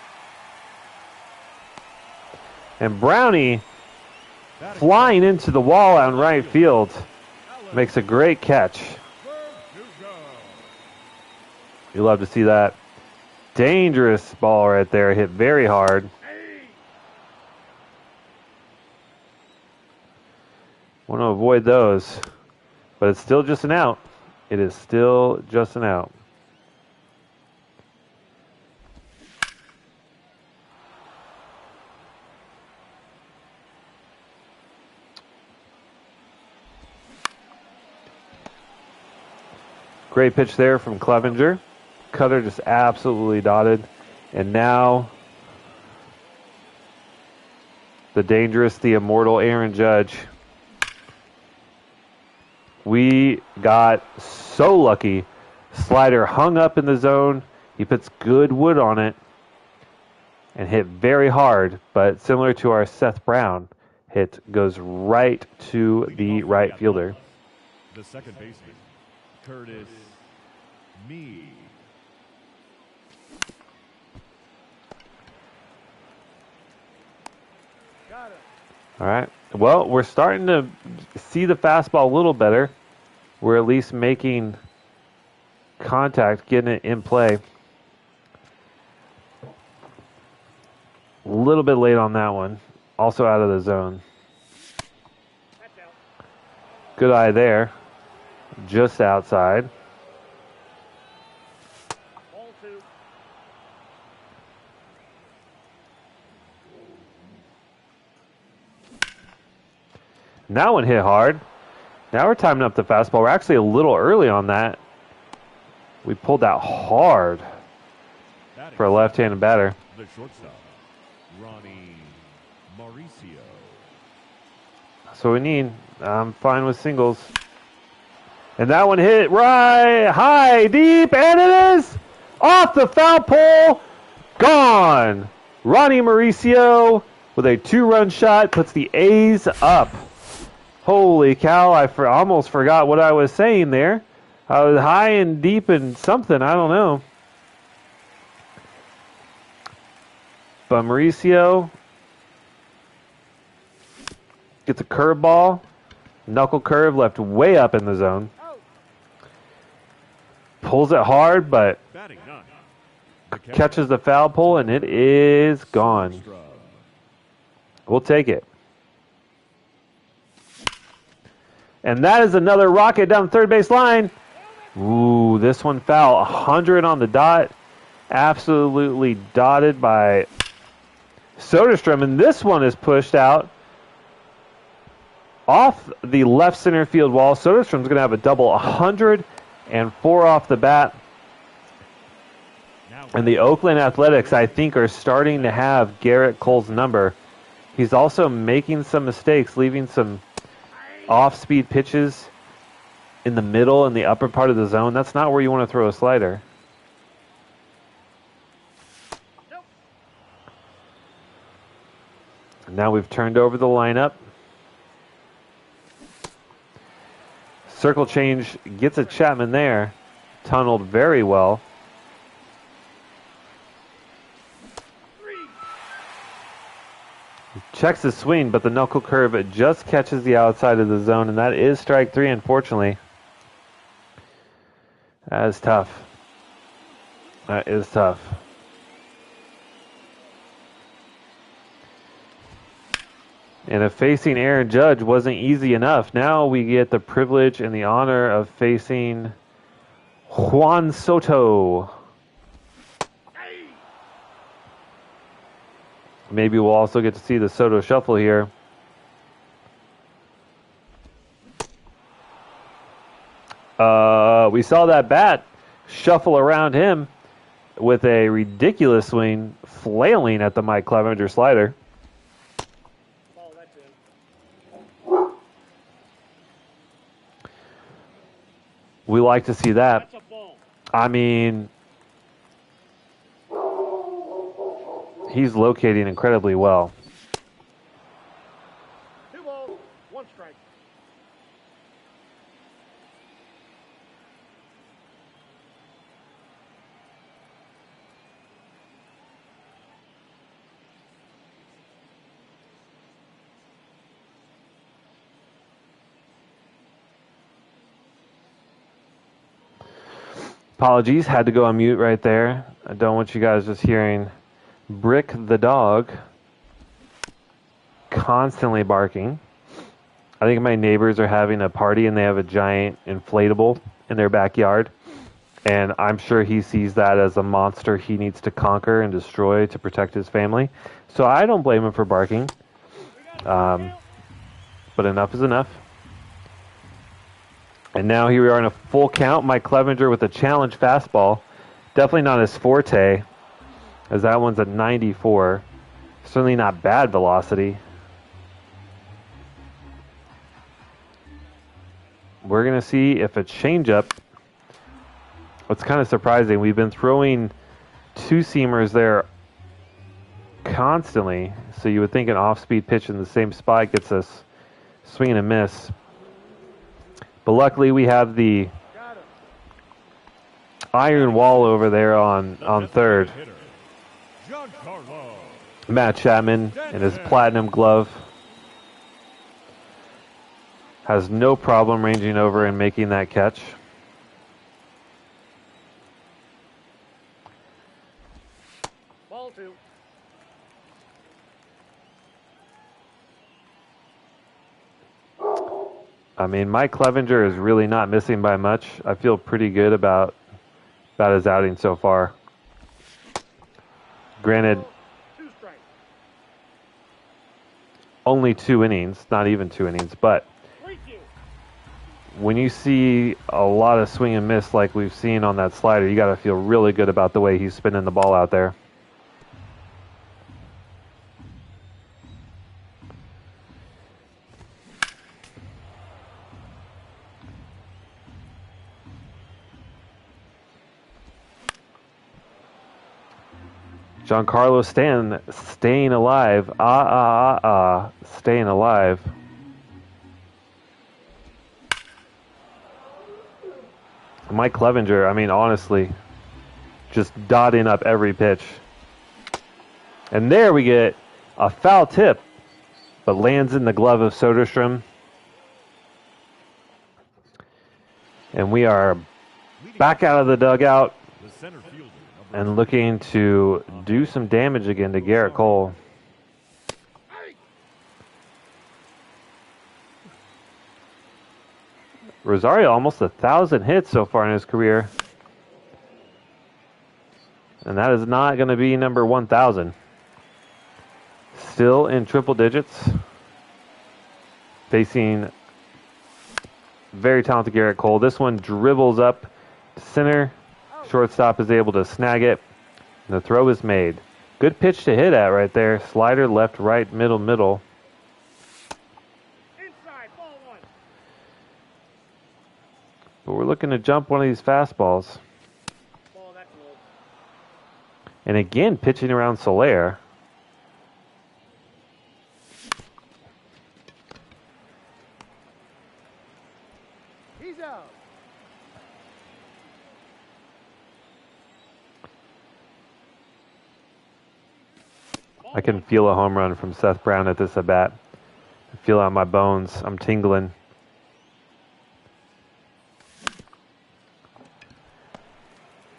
And Brownie, flying into the wall out in right field, makes a great catch. You love to see that. Dangerous ball right there. Hit very hard. Want to avoid those. But it's still just an out. It is still just an out. Great pitch there from Clevenger. Cutter just absolutely dotted. And now the dangerous, the immortal Aaron Judge. We got so lucky. Slider hung up in the zone. He puts good wood on it and hit very hard. But similar to our Seth Brown hit, goes right to the right fielder. The second baseman, Curtis Mead. Got it. All right. Well, we're starting to see the fastball a little better. We're at least making contact, getting it in play. A little bit late on that one. Also out of the zone. That's out. Good eye there. Just outside. Ball 2. Now one hit hard. Now we're timing up the fastball. We're actually a little early on that. We pulled that hard for a left-handed batter. The shortstop, Ronnie Mauricio. So we need. I'm fine with singles. And that one hit right, high, deep, and it is off the foul pole. Gone. Ronnie Mauricio with a 2-run shot puts the A's up. Holy cow, I almost forgot what I was saying there. I was high and deep and something, I don't know. But Mauricio gets a curveball. Knuckle curve left way up in the zone. Pulls it hard, but catches the foul pole, and it is gone. We'll take it. And that is another rocket down the third base line. Ooh, this one foul. 100 on the dot. Absolutely dotted by Soderstrom. And this one is pushed out off the left center field wall. Soderstrom's going to have a double. 104 off the bat. And the Oakland Athletics, I think, are starting to have Garrett Cole's number. He's also making some mistakes, leaving some off-speed pitches in the middle and the upper part of the zone. That's not where you want to throw a slider. Now we've turned over the lineup. Circle change gets a Chapman there. Tunneled very well. Checks the swing, but the knuckle curve just catches the outside of the zone, and that is strike three, unfortunately. That is tough. That is tough. And if facing Aaron Judge wasn't easy enough, now we get the privilege and the honor of facing Juan Soto. Maybe we'll also get to see the Soto shuffle here. We saw that bat shuffle around him with a ridiculous swing, flailing at the Mike Clevenger slider. We like to see that. I mean, he's locating incredibly well. 2 balls, 1 strike. Apologies, had to go on mute right there. I don't want you guys just hearing Brick the dog constantly barking. I think my neighbors are having a party and they have a giant inflatable in their backyard. And I'm sure he sees that as a monster he needs to conquer and destroy to protect his family. So I don't blame him for barking. But enough is enough. And now here we are in a full count. Mike Clevenger with a challenge fastball. Definitely not his forte, as that one's a 94. Certainly not bad velocity. We're going to see if a changeup. It's kind of surprising. We've been throwing two-seamers there constantly, so you would think an off-speed pitch in the same spot gets us swing and a miss. But luckily we have the iron wall over there on third. Matt Chapman in his platinum glove has no problem ranging over and making that catch. Ball 2. I mean, Mike Clevenger is really not missing by much. I feel pretty good about his outing so far. Granted, 2 strikes. only 2 innings, not even 2 innings, but when you see a lot of swing and miss like we've seen on that slider, you got to feel really good about the way he's spinning the ball out there. Giancarlo Stanton staying alive. Staying alive. Mike Clevenger, I mean, honestly, just dotting up every pitch. And there we get a foul tip, but lands in the glove of Soderstrom. And we are back out of the dugout The center fielder, number and looking to do some damage again to Garrett Cole. Rosario almost 1,000 hits so far in his career. And that is not going to be number 1,000. Still in triple digits. Facing very talented Garrett Cole. This one dribbles up to center. Shortstop is able to snag it. And the throw is made. Good pitch to hit at right there. Slider left, right, middle, middle. Inside, ball one. But we're looking to jump one of these fastballs. Ball, that's low. And again, pitching around Soler. He's out. I can feel a home run from Seth Brown at this at bat. I feel it on my bones. I'm tingling.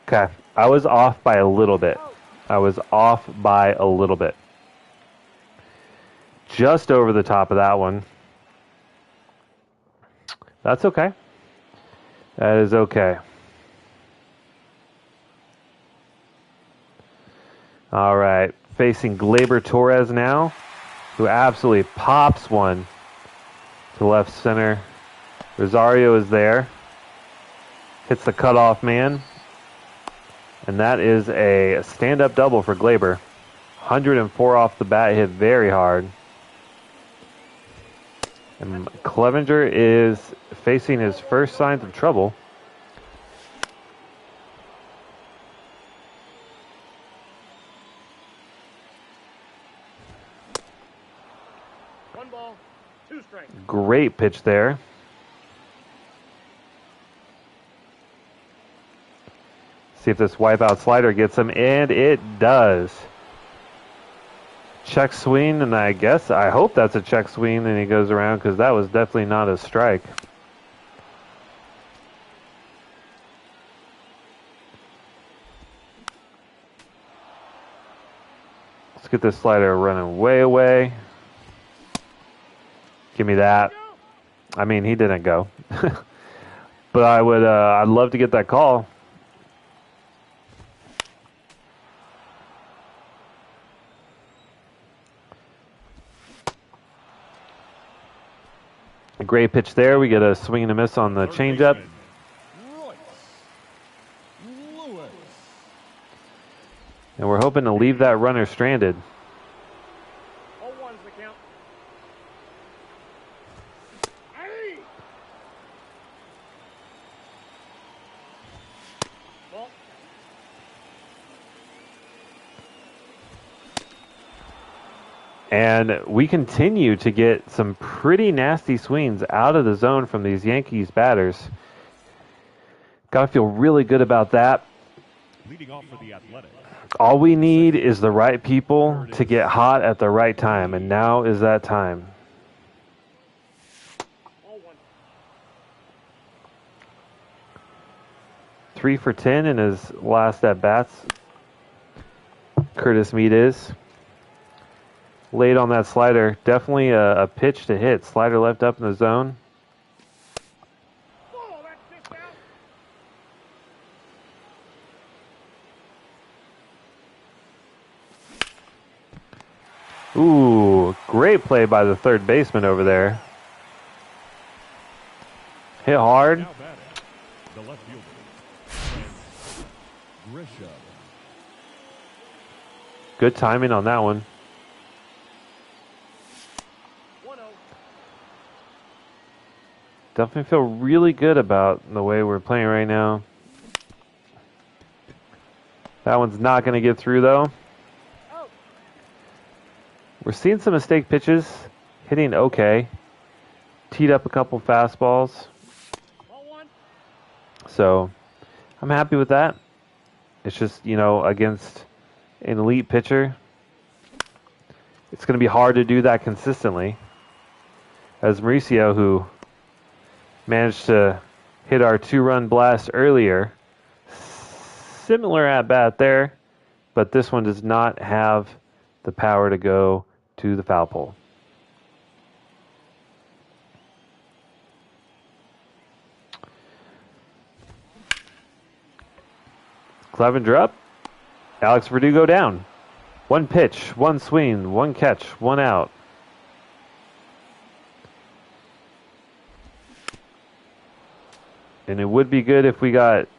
Okay, I was off by a little bit. Just over the top of that one. That's okay. That is okay. All right, facing Gleyber Torres now, who absolutely pops one to left center. Rosario is there. Hits the cutoff man. And that is a stand-up double for Gleyber. 104 off the bat, hit very hard. And Clevenger is facing his first signs of trouble. One ball, two strikes. Great pitch there. See if this wipeout slider gets him, and it does. Check swing, and I hope that's a check swing, and he goes around because that was definitely not a strike. Let's get this slider running way away. Give me that. I mean, he didn't go. But I'd love to get that call. A great pitch there. We get a swing and a miss on the changeup. And we're hoping to leave that runner stranded. 0-1's the count. Ball. And we continue to get some pretty nasty swings out of the zone from these Yankees batters. Got to feel really good about that. leading off for the Athletics. All we need is the right people to get hot at the right time, and now is that time. Ball one. 3 for 10 in his last at-bats. Curtis Mead is. Late on that slider. Definitely a pitch to hit. Slider left up in the zone. Ball, that's it down. Ooh, great play by the third baseman over there. Hit hard. Now batting, the left fielder, Grisham. Good timing on that one. 1-0. Definitely feel really good about the way we're playing right now. That one's not going to get through, though. Out. We're seeing some mistake pitches. Hitting okay. Teed up a couple fastballs. Ball one. So I'm happy with that. It's just, against an elite pitcher, It's going to be hard to do that consistently. As Mauricio, who managed to hit our 2-run blast earlier, similar at bat there, but this one does not have the power to go to the foul pole. Clevenger up. Alex Verdugo down. 1 pitch, 1 swing, 1 catch, 1 out. And it would be good if we got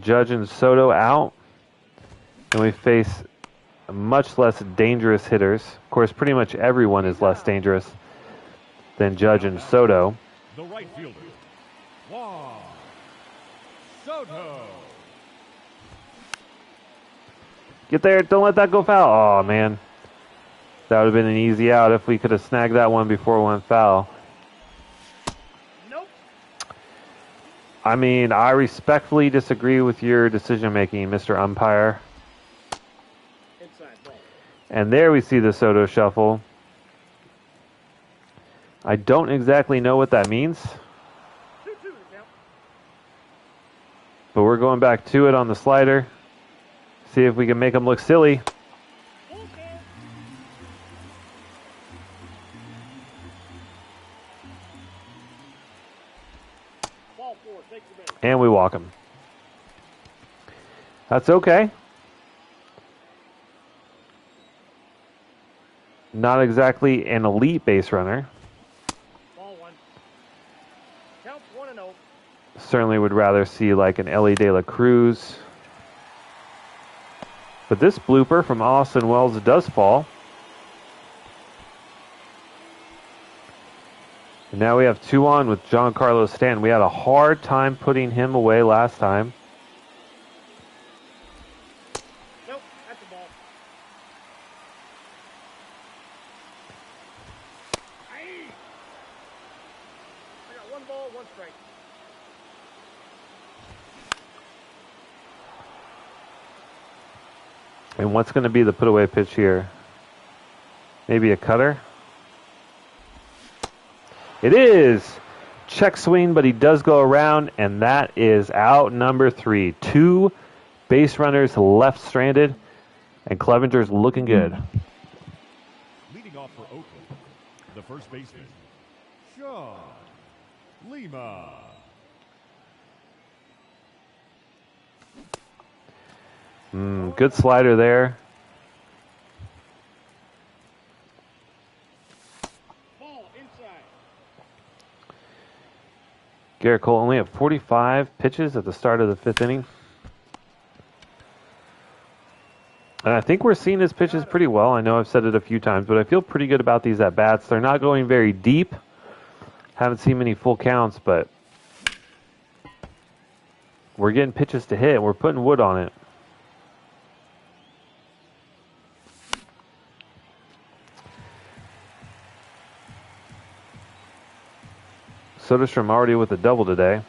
Judge and Soto out and we face much less dangerous hitters. Of course, pretty much everyone is less dangerous than Judge and Soto. The right fielder, Juan Soto. Get there, don't let that go foul. Oh, man. That would have been an easy out if we could have snagged that one before it went foul. Nope. I mean, I respectfully disagree with your decision-making, Mr. Umpire. Inside ball. And there we see the Soto shuffle. I don't exactly know what that means, 2-2 to count. but we're going back to it on the slider. See if we can make him look silly. Okay. Ball 4, takes the base. And we walk him. That's okay. Not exactly an elite base runner. Ball 1. Counts 1-0. Certainly would rather see like an Ellie De La Cruz. But this blooper from Austin Wells does fall. And now we have 2 on with Giancarlo Stanton. We had a hard time putting him away last time. Nope, that's a ball. Aye. I got 1 ball, 1 strike. And what's going to be the put away pitch here? Maybe a cutter? It is! Check swing, but he does go around, and that is out number 3. 2 base runners left stranded, and Clevenger's looking good. Leading off for Oakland, the first baseman, Sean Lima. Good slider there. Ball inside. Garrett Cole only had 45 pitches at the start of the 5th inning. And I think we're seeing his pitches pretty well. I know I've said it a few times, but I feel pretty good about these at-bats. They're not going very deep. Haven't seen many full counts, but we're getting pitches to hit, and we're putting wood on it. Soderstrom already with a double today.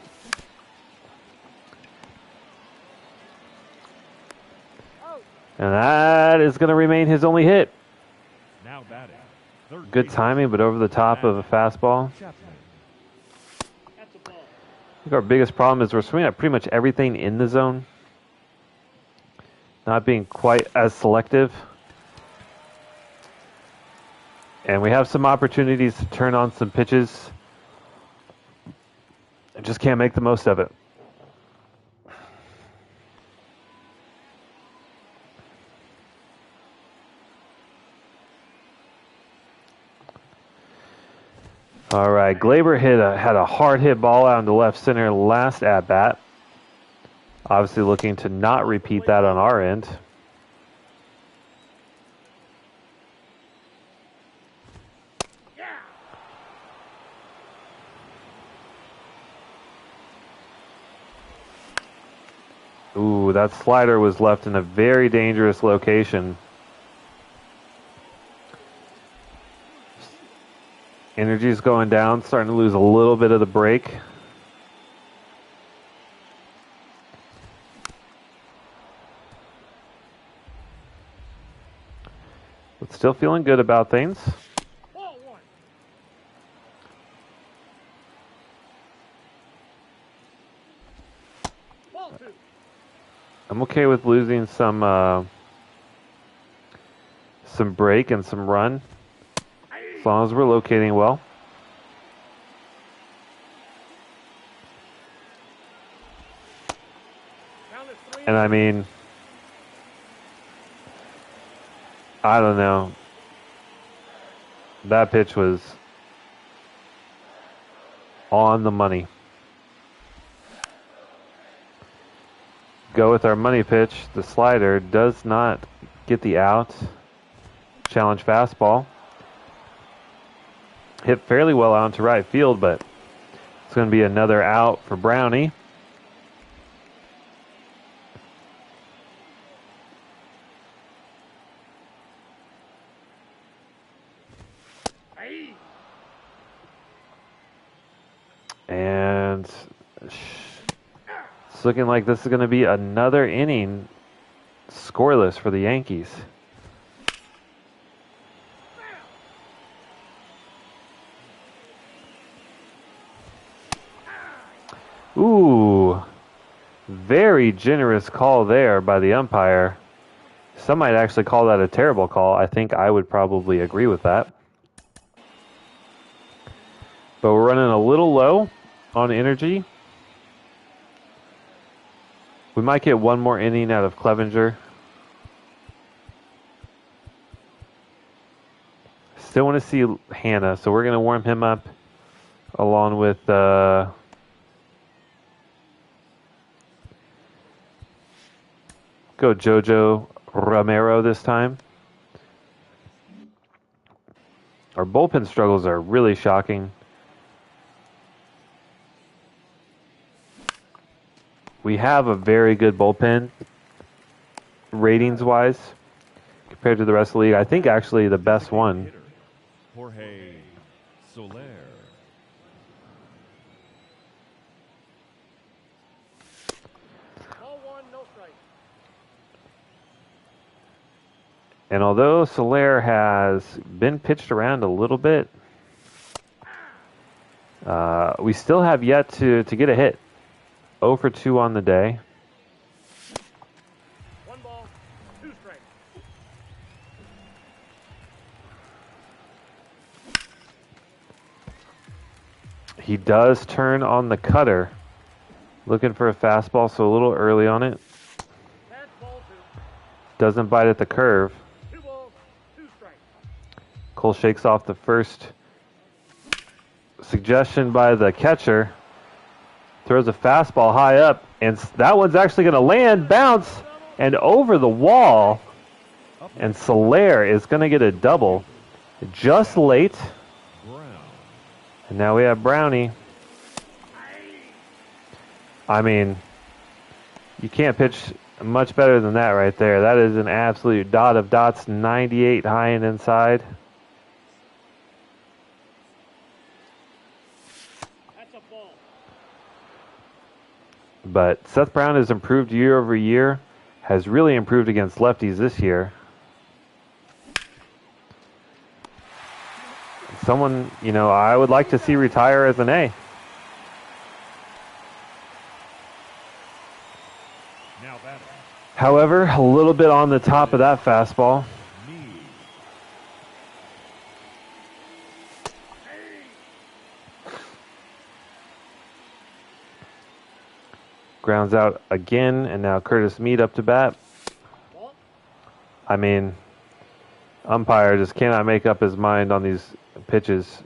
And that is going to remain his only hit. Now batting, third Good baseman, timing, but over the top of a fastball. Chapman. That's a ball. I think our biggest problem is we're swinging at pretty much everything in the zone. Not being quite as selective. And we have some opportunities to turn on some pitches. I just can't make the most of it. All right, Glaber had a hard hit ball out into left center last at bat. Obviously looking to not repeat that on our end. Ooh, that slider was left in a very dangerous location. Energy's going down, starting to lose a little bit of the break. Let's still feeling good about things. Ball one. Ball two. I'm okay with losing some break and some run, as long as we're locating well. Count is 3. And I mean, I don't know. That pitch was on the money. Go with our money pitch. The slider does not get the out. Challenge fastball. Hit fairly well out to right field, but it's going to be another out for Brownie. And it's looking like this is going to be another inning scoreless for the Yankees. Ooh, very generous call there by the umpire. Some might actually call that a terrible call. I think I would probably agree with that. But we're running a little low on energy. We might get one more inning out of Clevenger. Still want to see Hannah, so we're going to warm him up along with go Jojo Romero this time. Our bullpen struggles are really shocking. We have a very good bullpen, ratings-wise, compared to the rest of the league. I think actually the best one. Jorge Soler. Ball one, no strike. And although Soler has been pitched around a little bit, we still have yet to get a hit. 0 for 2 on the day. 1 ball, 2 strikes. He does turn on the cutter, looking for a fastball, so a little early on it. That's ball 2. Doesn't bite at the curve. 2 balls, 2 strikes. Cole shakes off the first suggestion by the catcher. Throws a fastball high up, and that one's actually going to land, bounce, and over the wall. And Soler is going to get a double just late. And now we have Brownie. I mean, you can't pitch much better than that right there. That is an absolute dot of dots, 98 high and inside. That's a ball. But Seth Brown has improved year over year, has really improved against lefties this year. Someone, you know, I would like to see retire as an A. Now batting. However, a little bit on the top of that fastball. Grounds out again, and now Curtis Mead up to bat. I mean, umpire just cannot make up his mind on these pitches.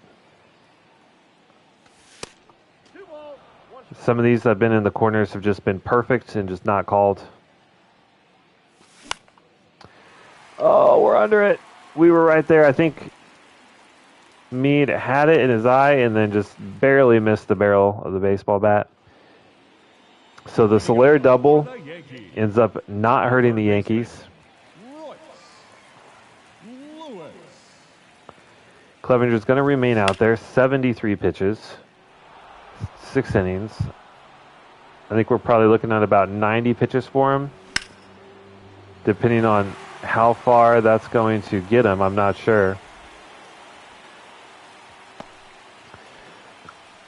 2 balls, 1 strike. Some of these have been in the corners have just been perfect and just not called. Oh, we're under it. We were right there. I think Mead had it in his eye and then just barely missed the barrel of the baseball bat. So the Soler double ends up not hurting the Yankees. Clevenger's going to remain out there. 73 pitches, 6 innings. I think we're probably looking at about 90 pitches for him, depending on How far that's going to get him, I'm not sure.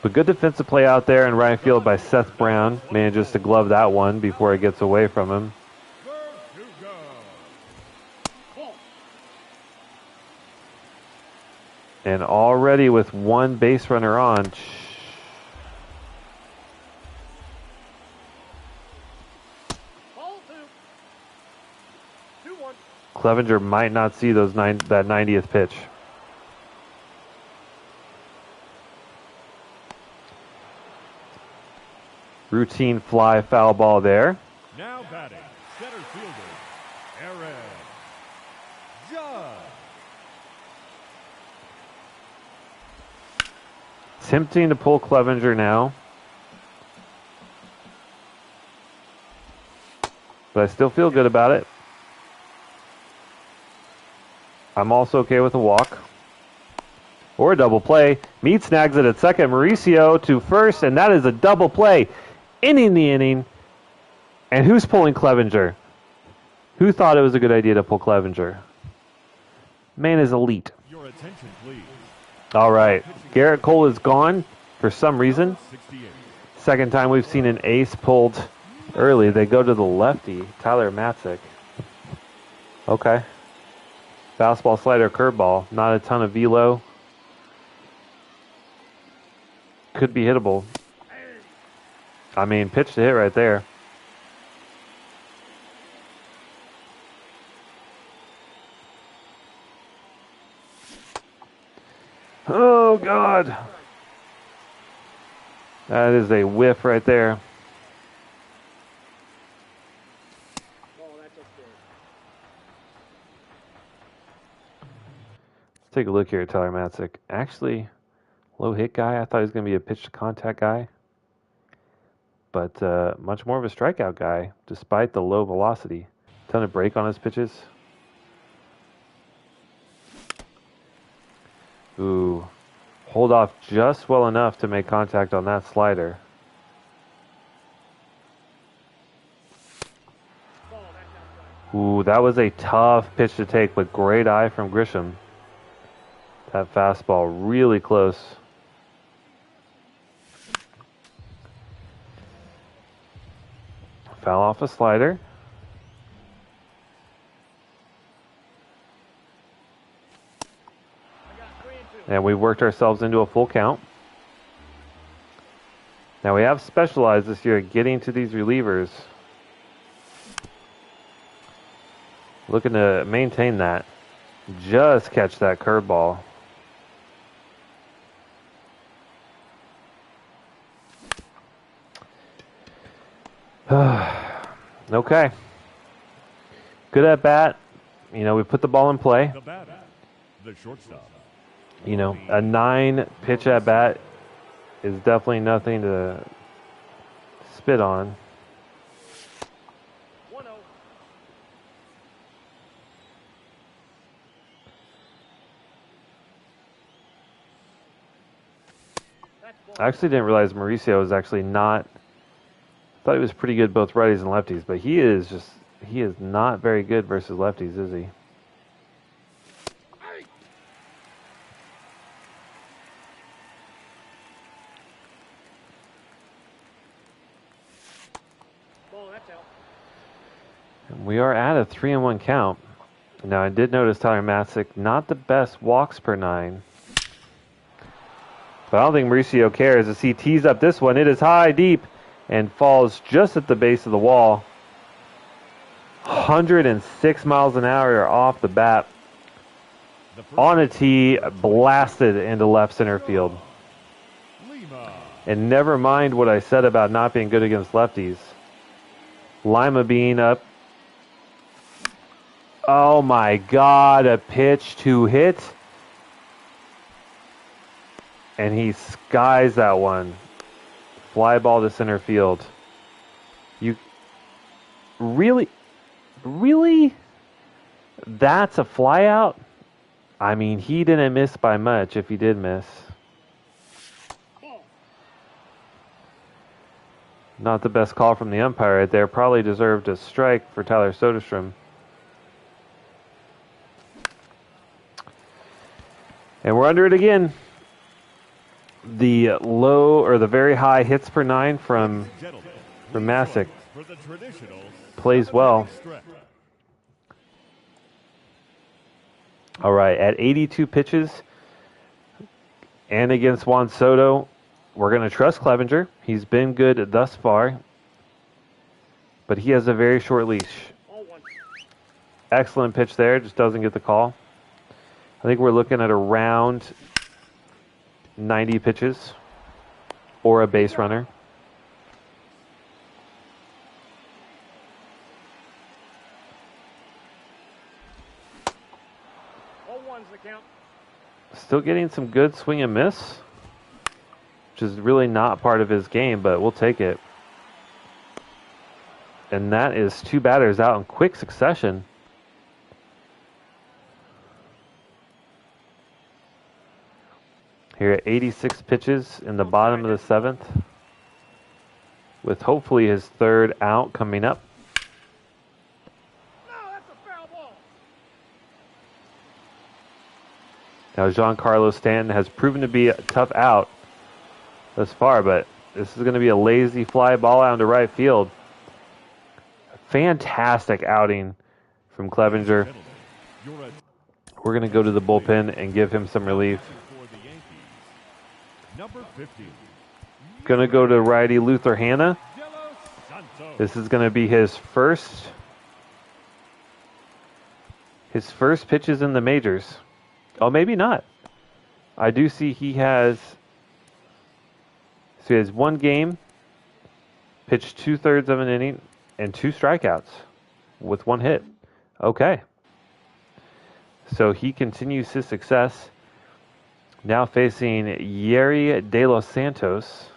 But good defensive play out there in right field by Seth Brown. Manages to glove that one before it gets away from him. And already with one base runner on. Clevenger might not see that 90th pitch. Routine fly foul ball there. Now batting, center fielder, Aaron Judge. Tempting to pull Clevenger now. But I still feel good about it. I'm also okay with a walk. Or a double play. Meade snags it at second. Mauricio to first, and that is a double play. Inning the inning. And who's pulling Clevenger? Who thought it was a good idea to pull Clevenger? Man is elite. Your attention, please. All right. Garrett Cole is gone for some reason. 68. Second time we've seen an ace pulled early. They go to the lefty, Tyler Matzik. Okay. Fastball, slider, curveball. Not a ton of velo. Could be hittable. I mean, pitch to hit right there. Oh, God. That is a whiff right there. Let's take a look here at Tyler Matzik. Actually, low hit guy. I thought he was going to be a pitch to contact guy. But much more of a strikeout guy, despite the low velocity. Ton of break on his pitches. Ooh. Hold off just well enough to make contact on that slider. Ooh, that was a tough pitch to take, but great eye from Grisham. That fastball really close. Foul off a slider. And we worked ourselves into a full count. Now we have specialized this year at getting to these relievers. Looking to maintain that. Just catch that curveball. Okay. Good at bat. You know, we put the ball in play. The batter, the shortstop. You know, a 9 pitch at bat is definitely nothing to spit on. 1-0. I actually didn't realize Mauricio was actually not. Thought he was pretty good both righties and lefties, but he is not very good versus lefties, is he? We are at a 3-1 count. Now, I did notice Tyler Matzik, not the best walks per 9. But I don't think Mauricio cares as he tees up this one. It is high, deep, and falls just at the base of the wall. 106 miles an hour off the bat. On a tee, blasted into left center field. And never mind what I said about not being good against lefties. Lima being up. Oh my God, a pitch to hit. And he skies that one. Fly ball to center field. You really? That's a fly out? I mean, he didn't miss by much if he did miss. Not the best call from the umpire right there. Probably deserved a strike for Tyler Soderstrom. And we're under it again. The low or the very high hits per 9 from Masick plays well. All right, at 82 pitches and against Juan Soto, we're going to trust Clevenger. He's been good thus far, but he has a very short leash. Excellent pitch there, just doesn't get the call. I think we're looking at around 90 pitches or a base runner. Still getting some good swing and miss, which is really not part of his game, but we'll take it. And that is 2 batters out in quick succession. Here at 86 pitches in the bottom of the 7th, with hopefully his 3rd out coming up. Now, Giancarlo Stanton has proven to be a tough out thus far, but this is going to be a lazy fly ball out into right field. Fantastic outing from Clevenger. We're going to go to the bullpen and give him some relief. Going to go to righty Luther Hanna. This is going to be his first pitches in the majors. Oh, maybe not. I do see he has 1 game, pitched 2/3 of an inning, and 2 strikeouts with 1 hit. Okay. So he continues his success. Now facing Yerry De Los Santos.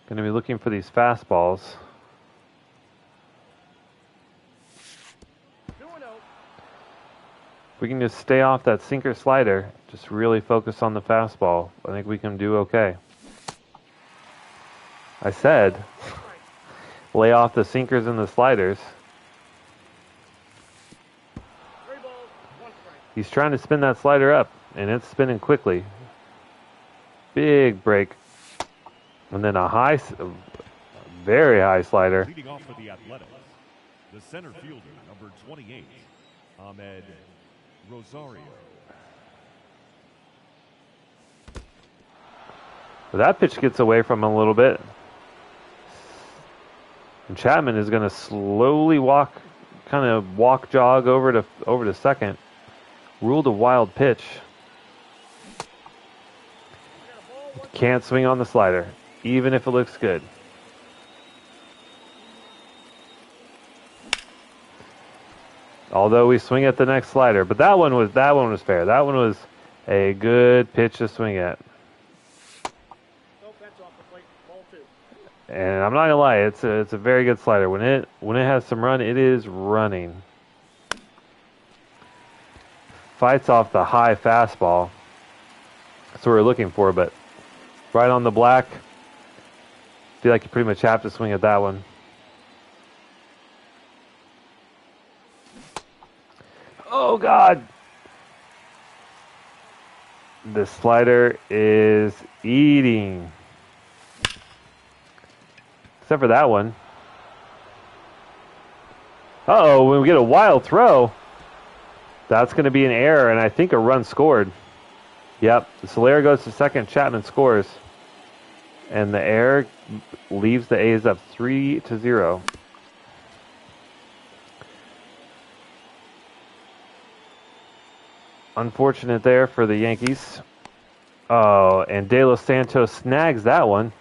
Going to be looking for these fastballs. We can just stay off that sinker slider, just really focus on the fastball. I think we can do okay. I said, lay off the sinkers and the sliders. He's trying to spin that slider up, and it's spinning quickly. Big break. And then a very high slider. Leading off for the Athletics, the center fielder, number 28, Ahmed Rosario. That pitch gets away from him a little bit. And Chapman is going to slowly walk jog over to second. Ruled a wild pitch. Can't swing on the slider, even if it looks good. Although we swing at the next slider, but that one was fair. That one was a good pitch to swing at. And I'm not gonna lie, it's a very good slider. When it has some run, it is running. Fights off the high fastball. That's what we're looking for, but right on the black. Feel like you pretty much have to swing at that one. Oh, God. The slider is eating. Except for that one. Uh-oh, when we get a wild throw, that's going to be an error, and I think a run scored. Yep, the Solera goes to second, Chapman scores. And the error leaves the A's up 3-0. Unfortunate there for the Yankees. Oh, and De Los Santos snags that one.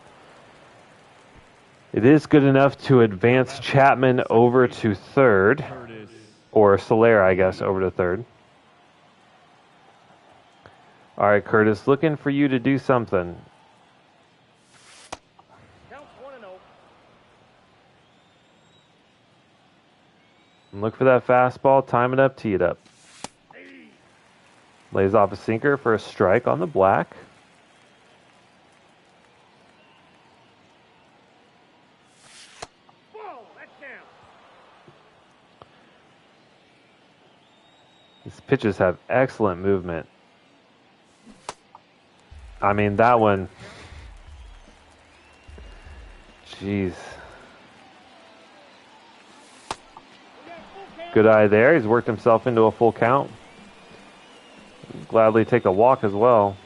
It is good enough to advance Chapman over to third. Or Solera, I guess, over to third. All right, Curtis, looking for you to do something. Look for that fastball, time it up, tee it up. Lays off a sinker for a strike on the black. These pitches have excellent movement. I mean, that one, jeez. Good eye there. He's worked himself into a full count. Gladly take a walk as well.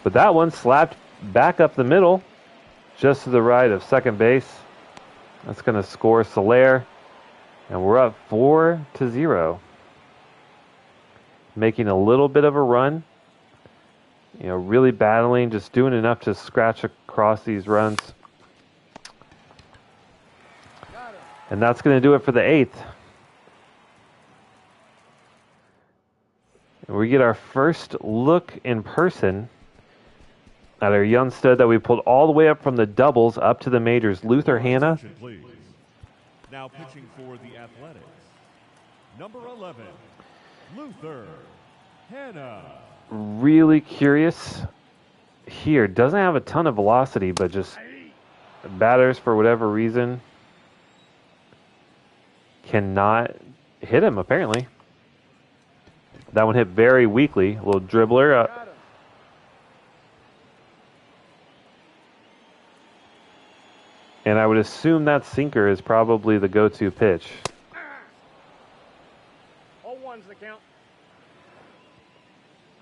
But that one slapped back up the middle, just to the right of second base. That's going to score Soler. And we're up 4-0. Making a little bit of a run. You know, really battling, just doing enough to scratch across these runs. And that's going to do it for the 8th. And we get our first look in person at our young stud that we pulled all the way up from the doubles up to the majors, Luther Hanna. Please. Now pitching for the Athletics, number 11, Luther Hanna. Really curious here. Doesn't have a ton of velocity, but just batters, for whatever reason, cannot hit him, apparently. That one hit very weakly. A little dribbler. And I would assume that sinker is probably the go-to pitch. 0-1's the count.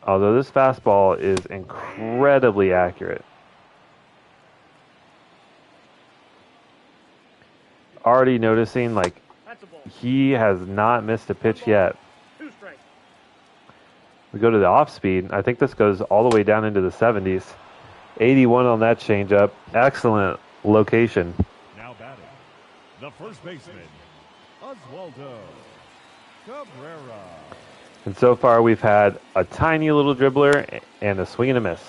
Although this fastball is incredibly accurate. Already noticing, like, That's a ball. he has not missed a pitch yet. 2 strikes. We go to the off speed. I think this goes all the way down into the 70s. 81 on that changeup. Excellent location. Now batting, the first baseman, Oswaldo Cabrera. And so far we've had a tiny little dribbler and a swing and a miss.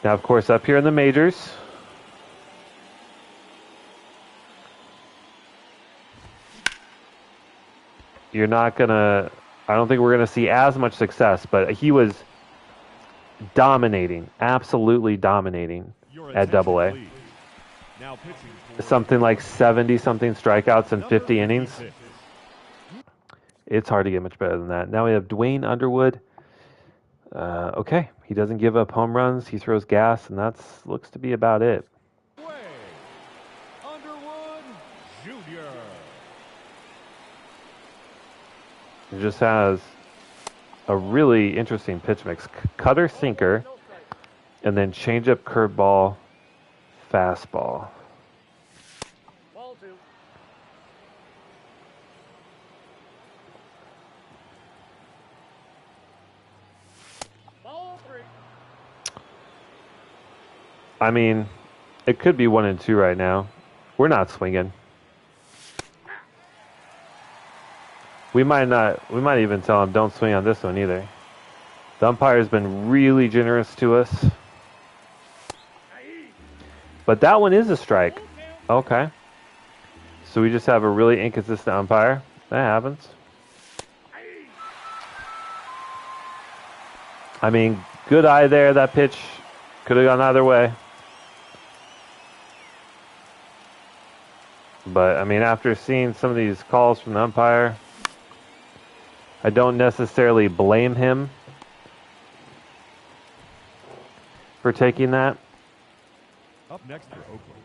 Now, of course, up here in the majors, you're not going to, I don't think we're going to see as much success, but he was dominating, absolutely dominating at Double A. Now pitching for Something like 70-something strikeouts in 50 innings. 36. It's hard to get much better than that. Now we have Dwayne Underwood. Okay, he doesn't give up home runs. He throws gas, and that looks to be about it. Dwayne Underwood Jr. He just has a really interesting pitch mix. Cutter, sinker, and then changeup, curveball, fastball. Ball 2. Ball 3. I mean, it could be 1 and 2 right now. We're not swinging. We might even tell him don't swing on this one either. The umpire's been really generous to us. But that one is a strike. Okay. So we just have a really inconsistent umpire. That happens. I mean, good eye there. That pitch could have gone either way. But, I mean, after seeing some of these calls from the umpire, I don't necessarily blame him for taking that. Up next for Oakland,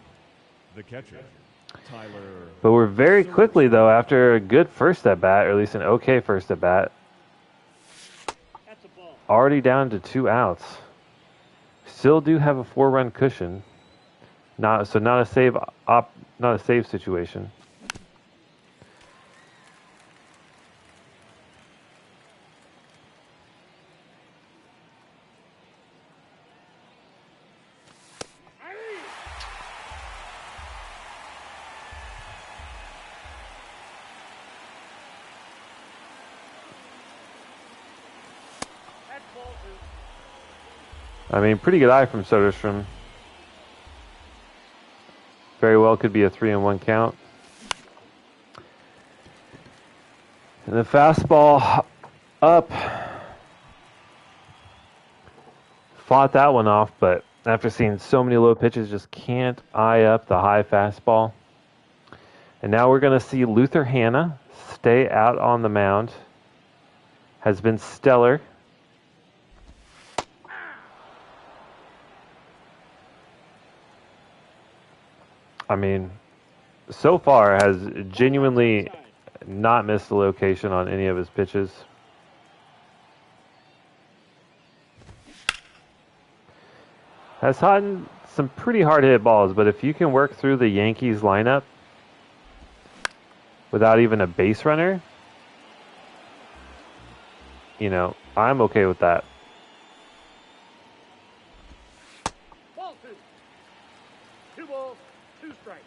the catcher, Tyler. But we're very quickly, though, after a good first at bat, or at least an okay first at bat, That's a ball. already down to 2 outs. Still do have a 4-run cushion. Not a save situation. That's ball 2. I mean, pretty good eye from Soderstrom. Very well could be a 3-1 count. And the fastball up. Fought that one off, but after seeing so many low pitches, just can't eye up the high fastball. And now we're going to see Luther Hanna stay out on the mound. Has been stellar. I mean, so far has genuinely not missed the location on any of his pitches. Has hit some pretty hard hit balls, but if you can work through the Yankees lineup without even a base runner, you know, I'm okay with that. Ball two. 2 balls, 2 strikes.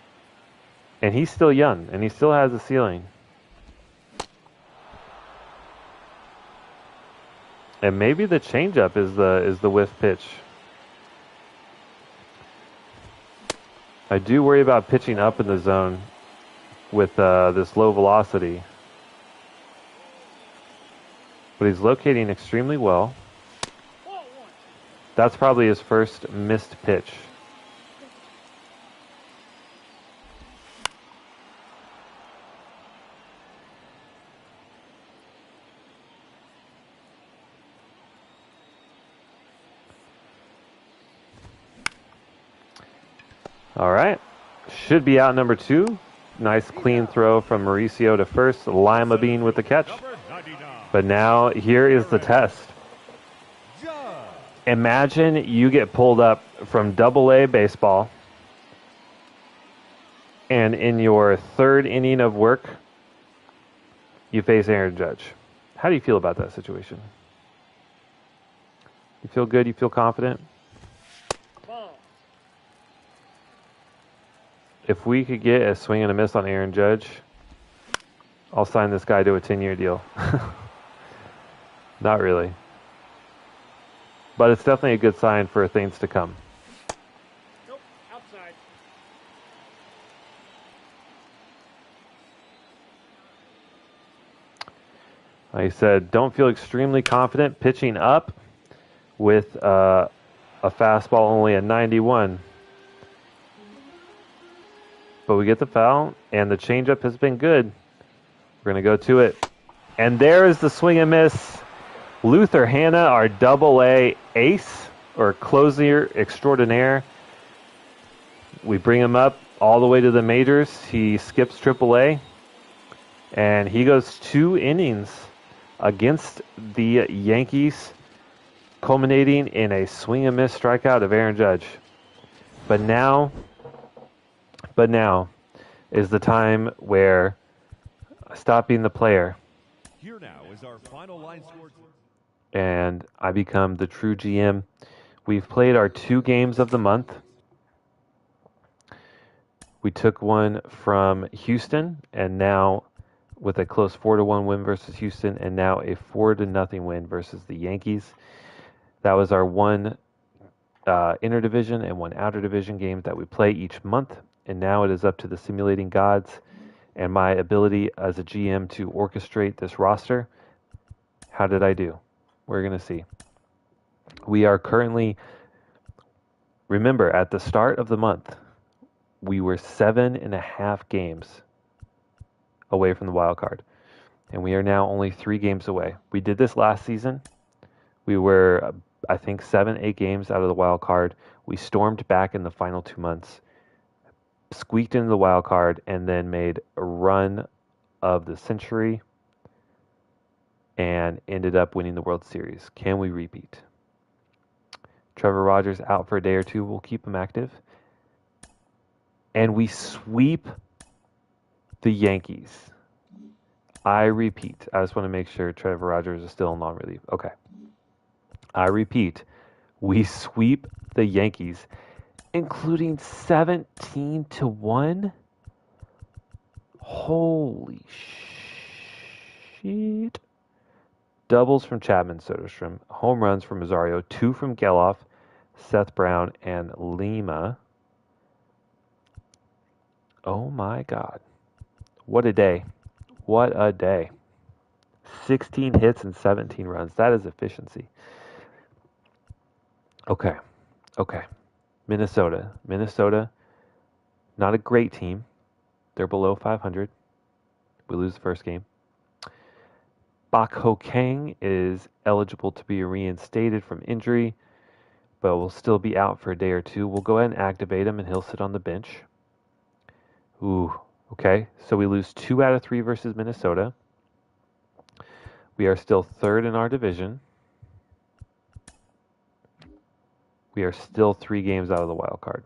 And he's still young, and he still has a ceiling. And maybe the changeup is the whiff pitch. I do worry about pitching up in the zone with this low velocity. But he's locating extremely well. That's probably his first missed pitch. All right. Should be out number 2. Nice clean throw from Mauricio to first. Lima Bean with the catch. But now here is the test. Imagine you get pulled up from Double-A baseball, and in your 3rd inning of work, you face Aaron Judge. How do you feel about that situation? You feel good? You feel confident? If we could get a swing and a miss on Aaron Judge, I'll sign this guy to a 10-year deal. Not really. But it's definitely a good sign for things to come. Nope, outside. Like I said, don't feel extremely confident pitching up with a fastball only at 91. But we get the foul, and the changeup has been good. We're going to go to it. And there is the swing and miss. Luther Hanna, our Double-A ace, or closer extraordinaire. We bring him up all the way to the majors. He skips Triple-A, and he goes 2 innings against the Yankees, culminating in a swing and miss strikeout of Aaron Judge. But now is the time where I stop being the player. Here now is our final line score. And I become the true GM. We've played our 2 games of the month. We took one from Houston, and now with a close 4-1 win versus Houston, and now a 4-0 win versus the Yankees. That was our 1 interdivision and 1 outer division game that we play each month. And now it is up to the simulating gods and my ability as a GM to orchestrate this roster. How did I do? We're going to see. We are currently, remember, at the start of the month, we were 7.5 games away from the wild card. And we are now only 3 games away. We did this last season. We were, I think, 7-8 games out of the wild card. We stormed back in the final 2 months, squeaked into the wild card, and then made a run of the century and ended up winning the World Series. Can we repeat? Trevor Rogers out for a day or 2. We'll keep him active. And we sweep the Yankees. I repeat. I just want to make sure Trevor Rogers is still in non-relief. Okay. I repeat. We sweep the Yankees, including 17-1. Holy shit. Doubles from Chapman, Soderstrom. Home runs from Rosario. 2 from Geloff, Seth Brown, and Lima. Oh my God. What a day. What a day. 16 hits and 17 runs. That is efficiency. Okay. Minnesota, not a great team. They're below 500. We lose the first game. Bak Ho Kang is eligible to be reinstated from injury, but will still be out for a day or two. We'll go ahead and activate him, and he'll sit on the bench. Ooh, okay. So we lose 2 out of 3 versus Minnesota. We are still third in our division. We are still 3 games out of the wild card.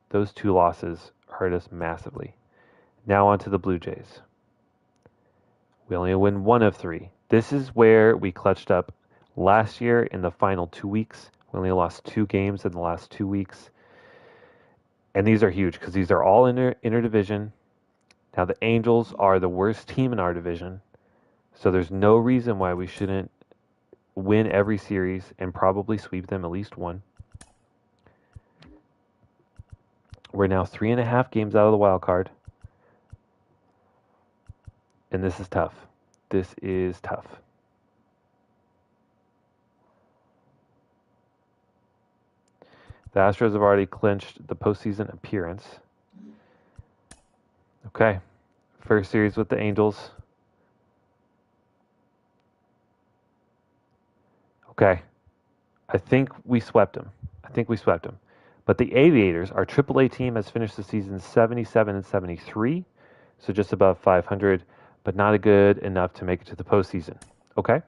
Those 2 losses hurt us massively. Now on to the Blue Jays. We only win 1 of 3. This is where we clutched up last year in the final 2 weeks. We only lost 2 games in the last 2 weeks. And these are huge because these are all interdivision. Now the Angels are the worst team in our division. So there's no reason why we shouldn't win every series and probably sweep them at least one. We're now 3.5 games out of the wild card. And this is tough. This is tough. The Astros have already clinched the postseason appearance. Okay. First series with the Angels. Okay. I think we swept them. But the Aviators, our AAA team, has finished the season 77 and 73. So just above 500, but not good enough to make it to the postseason. Okay.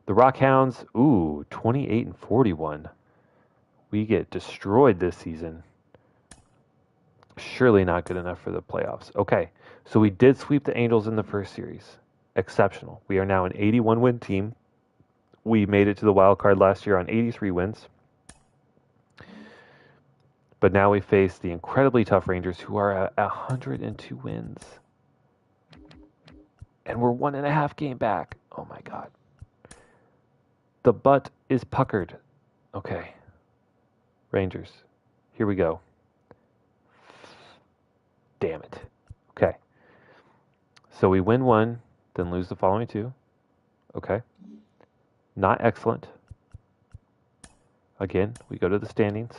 The Rockhounds, 28 and 41. We get destroyed this season. Surely not good enough for the playoffs. Okay, so we did sweep the Angels in the first series. Exceptional. We are now an 81-win team. We made it to the wild card last year on 83 wins. But now we face the incredibly tough Rangers, who are at 102 wins. And we're 1.5 game back. Oh my God. The butt is puckered. Okay. Rangers. Here we go. Damn it. Okay. So we win 1, then lose the following 2. Okay. Not excellent. Again, we go to the standings.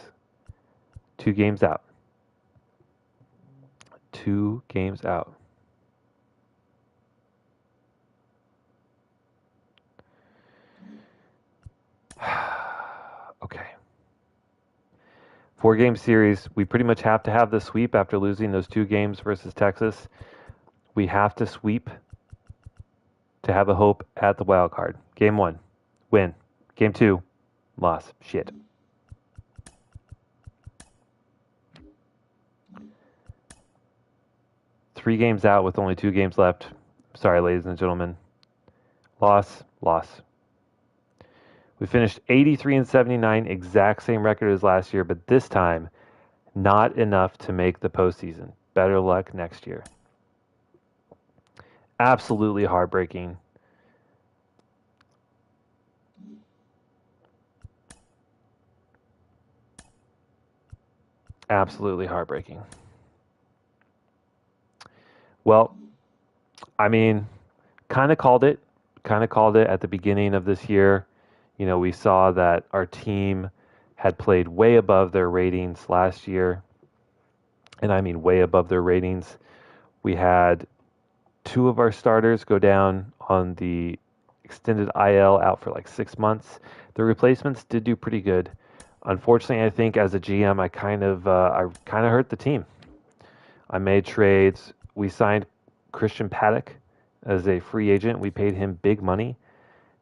2 games out. 2 games out. Okay. 4-game series. We pretty much have to have the sweep after losing those 2 games versus Texas. We have to sweep to have a hope at the wild card. Game 1, win. Game 2, loss. Shit. Three games out with only 2 games left. Sorry, ladies and gentlemen. Loss. We finished 83 and 79, exact same record as last year, but this time, not enough to make the postseason. Better luck next year. Absolutely heartbreaking. Absolutely heartbreaking. Well, I mean, kind of called it at the beginning of this year. You know, we saw that our team had played way above their ratings last year. And I mean way above their ratings. We had 2 of our starters go down on the extended IL, out for like 6 months. The replacements did do pretty good. Unfortunately, I think as a GM, I kind of hurt the team. I made trades. We signed Christian Paddock as a free agent. We paid him big money.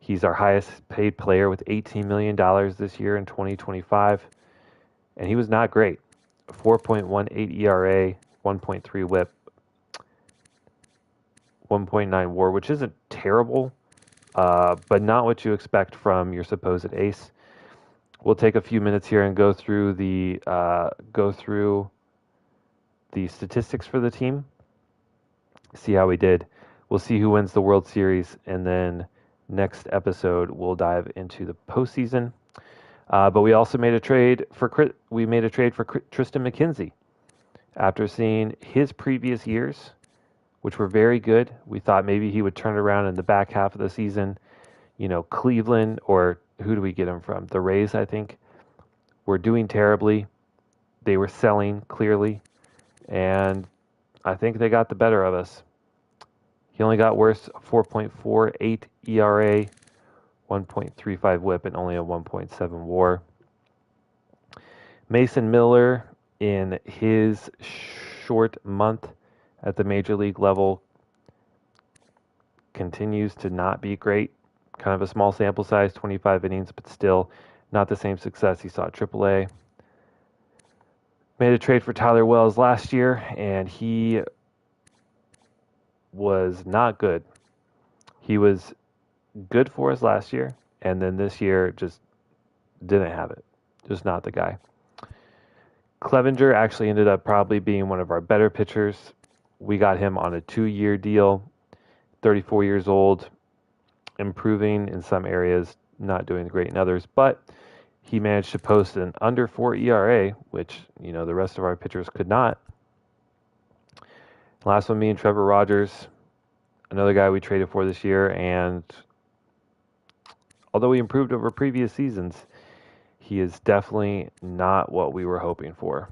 He's our highest paid player with $18 million this year in 2025. And he was not great. 4.18 ERA, 1.3 whip, 1.9 WAR, which isn't terrible, but not what you expect from your supposed ace. We'll take a few minutes here and go through the statistics for the team, see how we did. We'll see who wins the World Series, and then next episode we'll dive into the postseason. But we also made a trade for Tristan McKenzie. After seeing his previous years, which were very good, we thought maybe he would turn it around in the back half of the season. You know, Cleveland, or who do we get him from? The Rays, I think, were doing terribly. They were selling clearly, and I think they got the better of us. He only got worse, 4.48 ERA, 1.35 whip, and only a 1.7 WAR. Mason Miller, in his short month at the major league level, continues to not be great. Kind of a small sample size, 25 innings, but still not the same success he saw at AAA. Made a trade for Tyler Wells last year, and he was not good. He was good for us last year, and then this year just didn't have it. Just not the guy. Clevenger actually ended up probably being one of our better pitchers. We got him on a 2-year deal, 34 years old, improving in some areas, not doing great in others, but he managed to post an under 4 ERA, which, the rest of our pitchers could not. Last one, me and Trevor Rogers, another guy we traded for this year, and although he improved over previous seasons, he is definitely not what we were hoping for.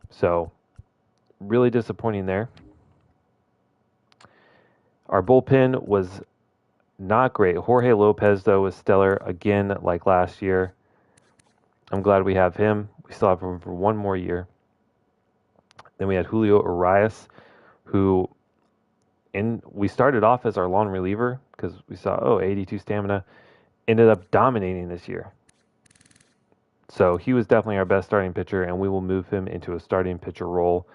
So, really disappointing there. Our bullpen was not great. Jorge Lopez, though, was stellar again, like last year. I'm glad we have him. We still have him for one more year. Then we had Julio Urias, who we started off as our long reliever because we saw, 82 stamina. Ended up dominating this year. So he was definitely our best starting pitcher, and we will move him into a starting pitcher role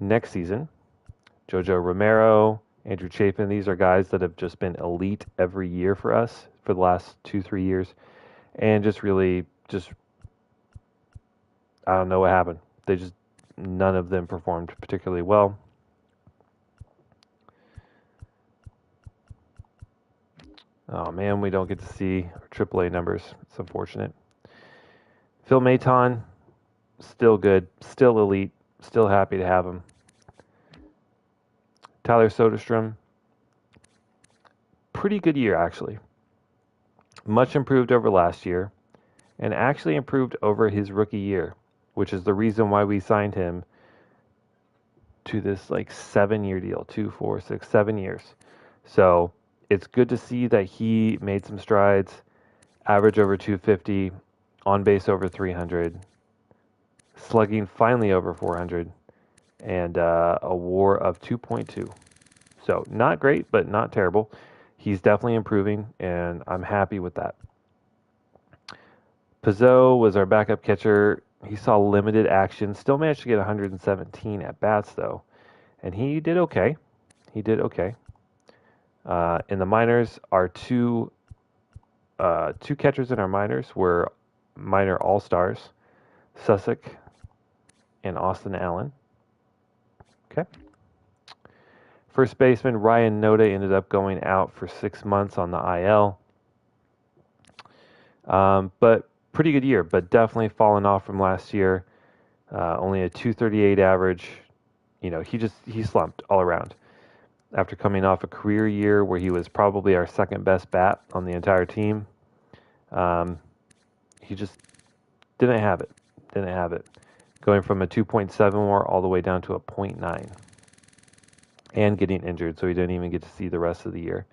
next season. Jojo Romero, Andrew Chafin, these are guys that have just been elite every year for us for the last 2-3 years. And I don't know what happened. None of them performed particularly well. Oh man, we don't get to see our AAA numbers. It's unfortunate. Phil Maton, still good, still elite, still happy to have him. Tyler Soderstrom, pretty good year actually. Much improved over last year, and actually improved over his rookie year, which is the reason why we signed him to this 7-year deal, 2, 4, 6, 7 years. So it's good to see that he made some strides, average over 250, on base over 300, slugging finally over 400, and a WAR of 2.2. So not great, but not terrible. He's definitely improving, and I'm happy with that. Pizzo was our backup catcher. He saw limited action, still managed to get 117 at bats though, and he did okay. In the minors, our two catchers in our minors were minor all-stars, Sussex and Austin Allen. Okay. First baseman Ryan Noda ended up going out for 6 months on the IL. But pretty good year, but definitely fallen off from last year. Only a 238 average. He slumped all around. After coming off a career year where he was probably our second best bat on the entire team, he just didn't have it. Going from a 2.7 WAR all the way down to a 0.9. And getting injured, so he didn't even get to see the rest of the year.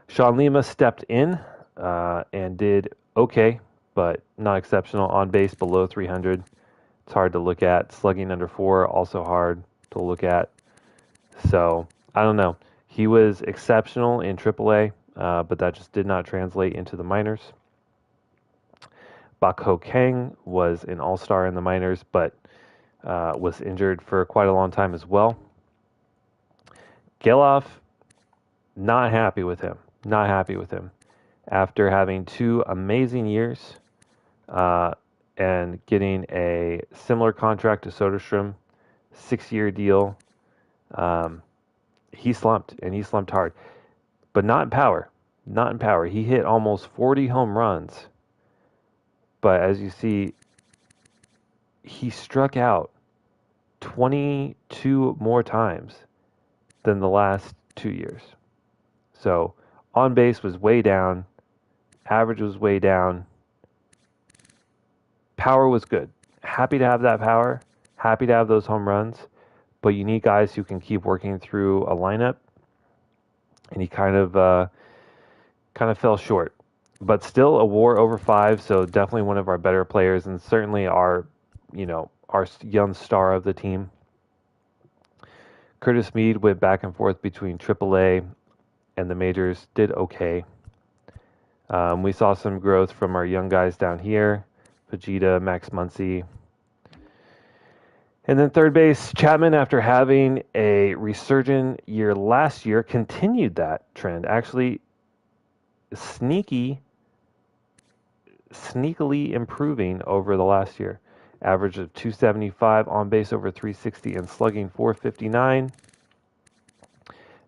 Sean Lima stepped in and did okay, but not exceptional. On base below 300. It's hard to look at. Slugging under 4, also hard to look at. So, I don't know. He was exceptional in AAA, but that just did not translate into the minors. Bak Ho Kang was an all-star in the minors, but was injured for quite a long time as well. Geloff, not happy with him. After having 2 amazing years and getting a similar contract to Soderstrom, 6-year deal, he slumped, and he slumped hard. But not in power. He hit almost 40 home runs. But as you see, he struck out 22 more times than the last 2 years. So on base was way down. Average was way down. Power was good. Happy to have that power. Happy to have those home runs. but you need guys who can keep working through a lineup, and he kind of fell short. But still a WAR over 5, so definitely one of our better players, and certainly our young star of the team. Curtis Mead went back and forth between AAA and the majors, did okay. We saw some growth from our young guys down here, Vegeta, Max Muncy. And then third base, Chapman, after having a resurgent year last year, continued that trend. Actually, sneakily improving over the last year. Average of 275, on base over 360, and slugging 459.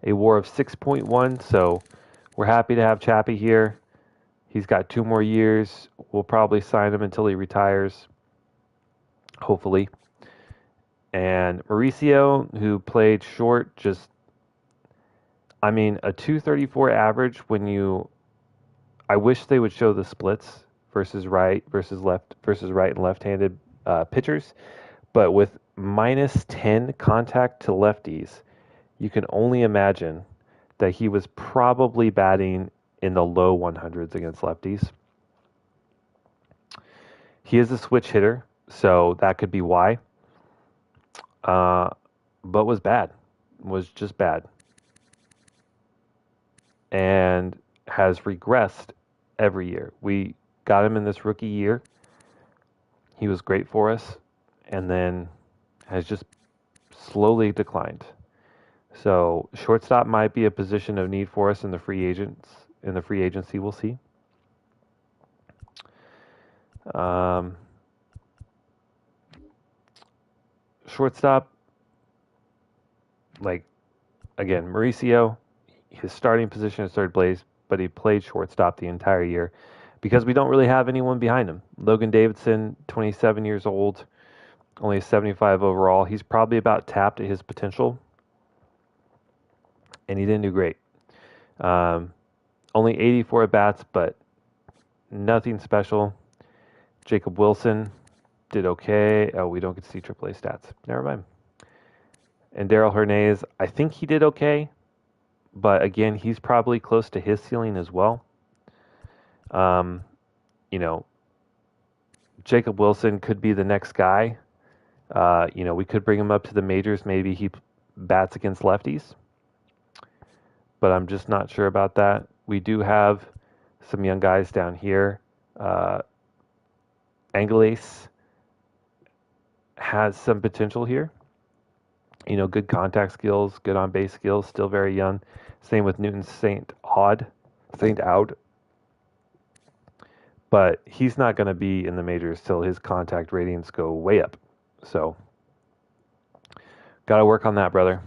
A WAR of 6.1, so we're happy to have Chappie here. He's got 2 more years. We'll probably sign him until he retires, hopefully. And Mauricio, who played short, a 234 average I wish they would show the splits versus right and left-handed pitchers. But with minus 10 contact to lefties, you can only imagine that he was probably batting in the low 100s against lefties. He is a switch hitter, so that could be why. But was just bad. And has regressed every year. We got him in this rookie year. He was great for us, and then has just slowly declined. So shortstop might be a position of need for us in the free agency. We'll see. Shortstop, again, Mauricio, his starting position is third base, but he played shortstop the entire year because we don't really have anyone behind him. Logan Davidson, 27 years old, only 75 overall. He's probably about tapped at his potential, and he didn't do great. Only 84 at-bats, but nothing special. Jacob Wilson did okay. Oh, we don't get to see AAA stats. Never mind. And Daryl Hernandez, I think he did okay, but again, he's probably close to his ceiling as well. Jacob Wilson could be the next guy. We could bring him up to the majors. Maybe he bats against lefties, but I'm just not sure about that. We do have some young guys down here. Angelace has some potential here. Good contact skills, good on base skills, still very young. Same with Newton St. Aud. But he's not going to be in the majors till his contact ratings go way up. So, got to work on that, brother.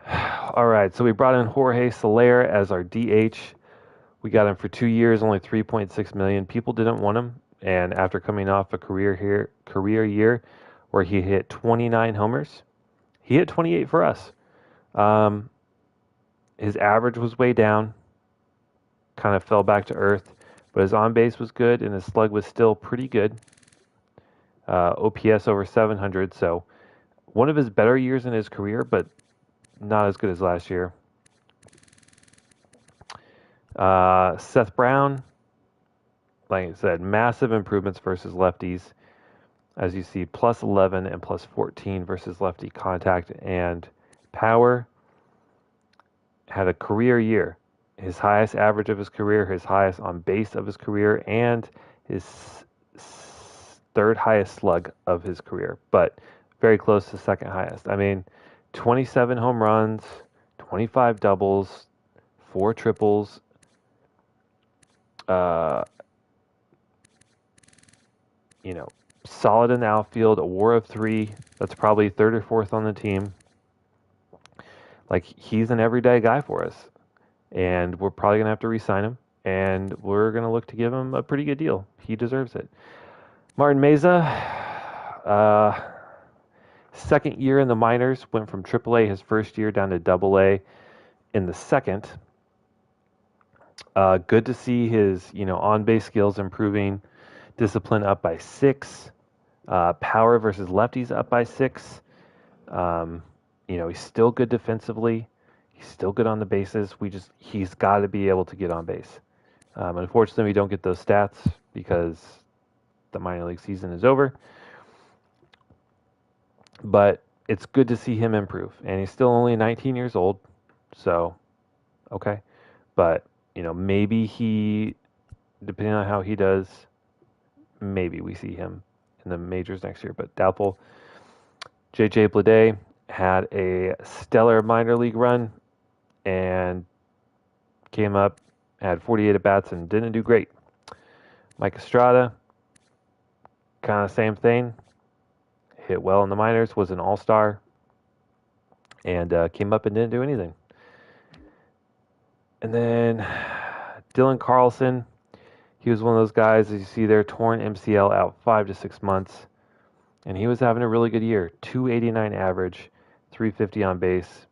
All right, so we brought in Jorge Soler as our DH. We got him for 2 years, only $3.6 million. People didn't want him, and after coming off a career year where he hit 29 homers, he hit 28 for us. His average was way down, kind of fell back to earth, but his on base was good, and his slug was still pretty good. OPS over 700, so one of his better years in his career, but not as good as last year. Seth Brown, like I said, massive improvements versus lefties. As you see, plus 11 and plus 14 versus lefty contact and power. Had a career year. His highest average of his career, his highest on base of his career, and his third highest slug of his career, but very close to second highest. 27 home runs, 25 doubles, 4 triples, solid in the outfield, a WAR of 3. That's probably third or fourth on the team. He's an everyday guy for us, and we're probably gonna have to re-sign him, and we're gonna look to give him a pretty good deal. He deserves it. Martin Meza, second year in the minors, went from AAA his first year down to AA in the second. Good to see his on-base skills improving, discipline up by 6, power versus lefties up by 6. He's still good defensively. He's still good on the bases. He's got to be able to get on base. Unfortunately, we don't get those stats because the minor league season is over. But it's good to see him improve. And he's still only 19 years old. So, okay. But, maybe depending on how he does, maybe we see him in the majors next year, but doubtful. J.J. Bleday had a stellar minor league run and came up, had 48 at-bats and didn't do great. Mike Estrada, kind of same thing. Hit well in the minors, was an all-star, and came up and didn't do anything. And then Dylan Carlson, he was one of those guys, as you see there, torn MCL out 5 to 6 months. And he was having a really good year. 289 average, 350 on base,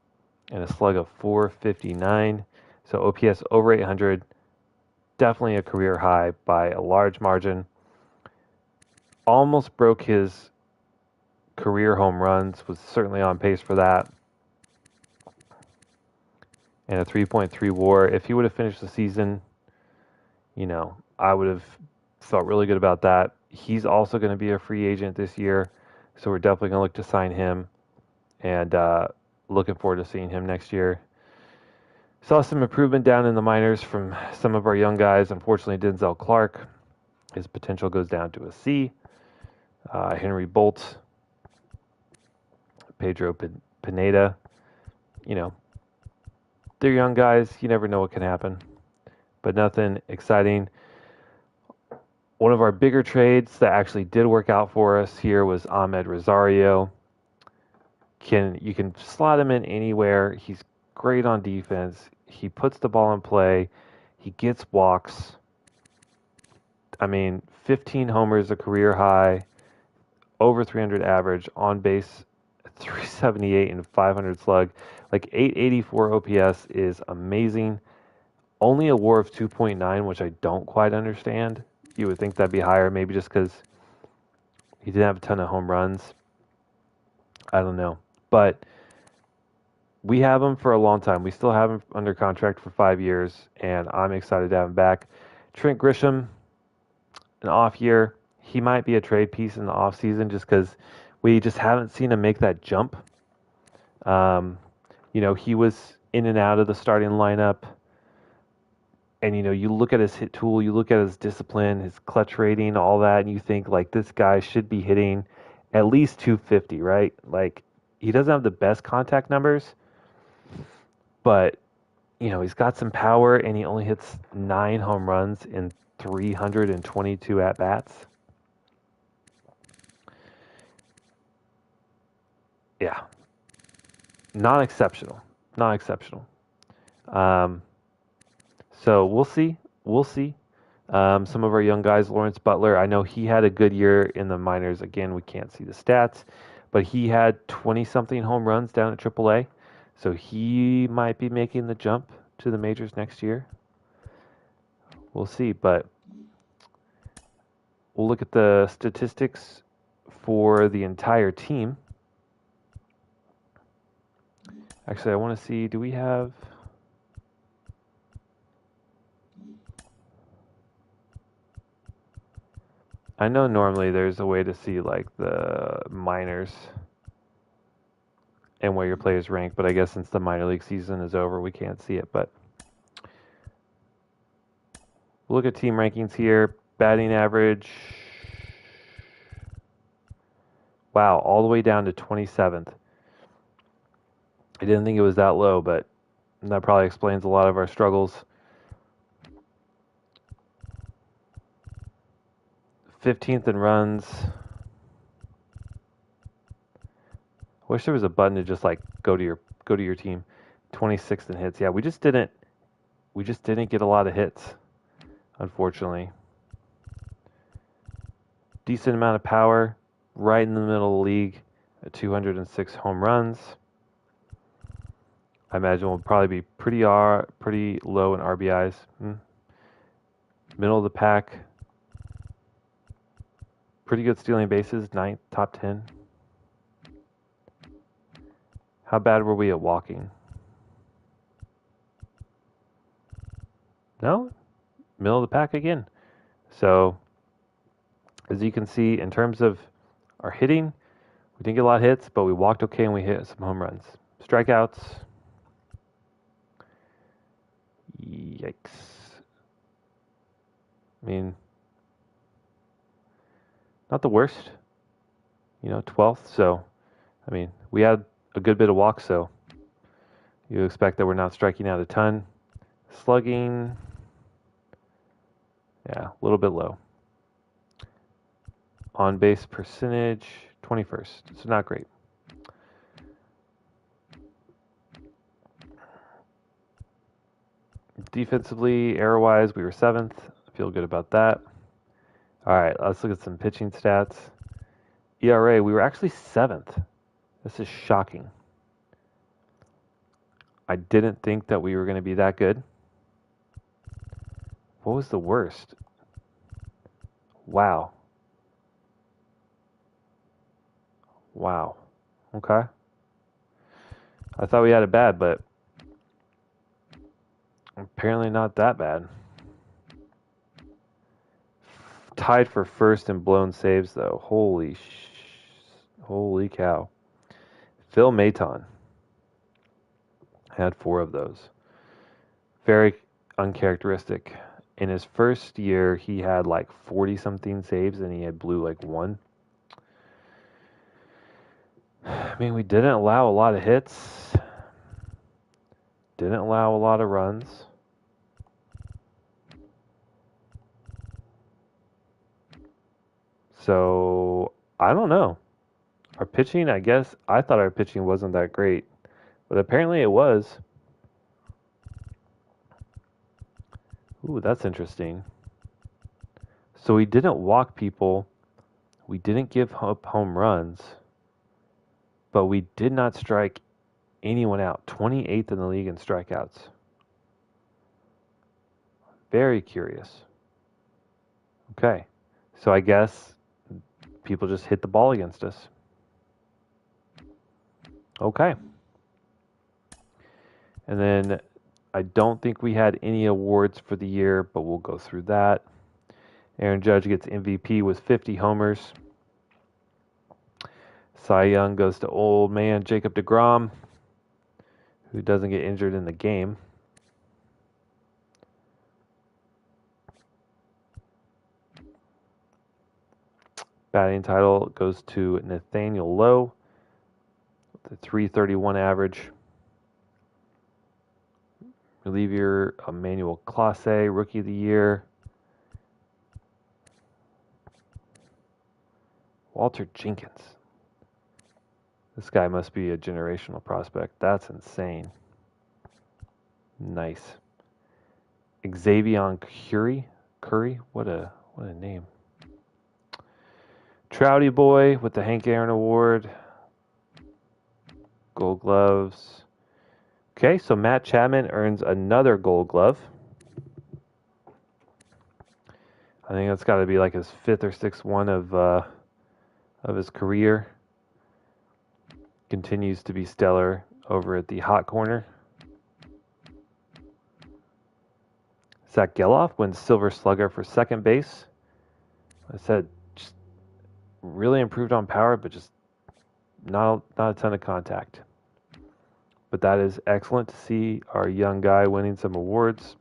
and a slug of 459. So OPS over 800. Definitely a career high by a large margin. Almost broke his career home runs. Was certainly on pace for that. And a 3.3 WAR. If he would have finished the season, I would have felt really good about that. He's also going to be a free agent this year, so we're definitely going to look to sign him, and looking forward to seeing him next year. Saw some improvement down in the minors from some of our young guys. Unfortunately, Denzel Clark, his potential goes down to a C. Henry Bolt, Pedro Pineda, they're young guys. You never know what can happen, but nothing exciting. One of our bigger trades that actually did work out for us here was Ahmed Rosario. You can slot him in anywhere. He's great on defense. He puts the ball in play. He gets walks. 15 homers, a career high, over 300 average, on base 378 and 500 slug. 884 OPS is amazing. Only a WAR of 2.9, which I don't quite understand. You would think that'd be higher, maybe just because he didn't have a ton of home runs. I don't know. But we have him for a long time. We still have him under contract for 5 years, and I'm excited to have him back. Trent Grisham, an off year. He might be a trade piece in the off season just because we just haven't seen him make that jump. He was in and out of the starting lineup. And, you look at his hit tool, you look at his discipline, his clutch rating, all that, and you think, this guy should be hitting at least 250, right? He doesn't have the best contact numbers, but, he's got some power, and he only hits 9 home runs in 322 at-bats. Yeah. Not exceptional. So we'll see. Some of our young guys, Lawrence Butler, I know he had a good year in the minors. Again, we can't see the stats, but he had 20-something home runs down at AAA. So he might be making the jump to the majors next year. We'll see, but we'll look at the statistics for the entire team. Actually, I want to see, do we have... I know normally there's a way to see the minors and where your players rank, but I guess since the minor league season is over, we can't see it. But we'll look at team rankings here. Batting average. Wow, all the way down to 27th. I didn't think it was that low, but that probably explains a lot of our struggles. 15th in runs. I wish there was a button to just go to your team. 26th in hits. Yeah, we just didn't get a lot of hits, unfortunately. Decent amount of power, right in the middle of the league at 206 home runs. I imagine we'll probably be pretty low in RBIs. Middle of the pack. Pretty good stealing bases, 9th, top 10. How bad were we at walking? No? Middle of the pack again. So, as you can see, in terms of our hitting, we didn't get a lot of hits, but we walked okay and we hit some home runs. Strikeouts. Yikes. I mean, not the worst. 12th. So, I mean, we had a good bit of walks, so you expect that we're not striking out a ton. Slugging, yeah, a little bit low. On base percentage, 21st. So not great. Defensively, error-wise, we were 7th. I feel good about that. All right, let's look at some pitching stats. ERA, we were actually 7th. This is shocking. I didn't think that we were going to be that good. What was the worst? Wow. Wow. Okay. I thought we had it bad, but apparently not that bad. Tied for first in blown saves, though. Holy cow. Phil Maton had 4 of those. Very uncharacteristic. In his first year, he had like 40-something saves, and he had blew like 1. I mean, we didn't allow a lot of hits. Didn't allow a lot of runs. So, I don't know. Our pitching, I guess, I thought our pitching wasn't that great. But apparently it was. Ooh, that's interesting. So we didn't walk people. We didn't give up home runs. But we did not strike anyone out. 28th in the league in strikeouts. Very curious. Okay. So I guess people just hit the ball against us. Okay. And then I don't think we had any awards for the year, but we'll go through that. Aaron Judge gets MVP with 50 homers. Cy Young goes to old man Jacob deGrom, who doesn't get injured in the game. Batting title goes to Nathaniel Lowe, the .331 average. Reliever Emmanuel Clase, Rookie of the Year. Walter Jenkins. This guy must be a generational prospect. That's insane. Nice. Xavier Curry? What a name. Trouty Boy with the Hank Aaron Award. Gold Gloves. Okay, so Matt Chapman earns another Gold Glove. I think that's got to be like his 5th or 6th one of his career. Continues to be stellar over at the hot corner. Zach Geloff wins Silver Slugger for second base. I said just really improved on power, but just not a ton of contact. But that is excellent to see our young guy winning some awards.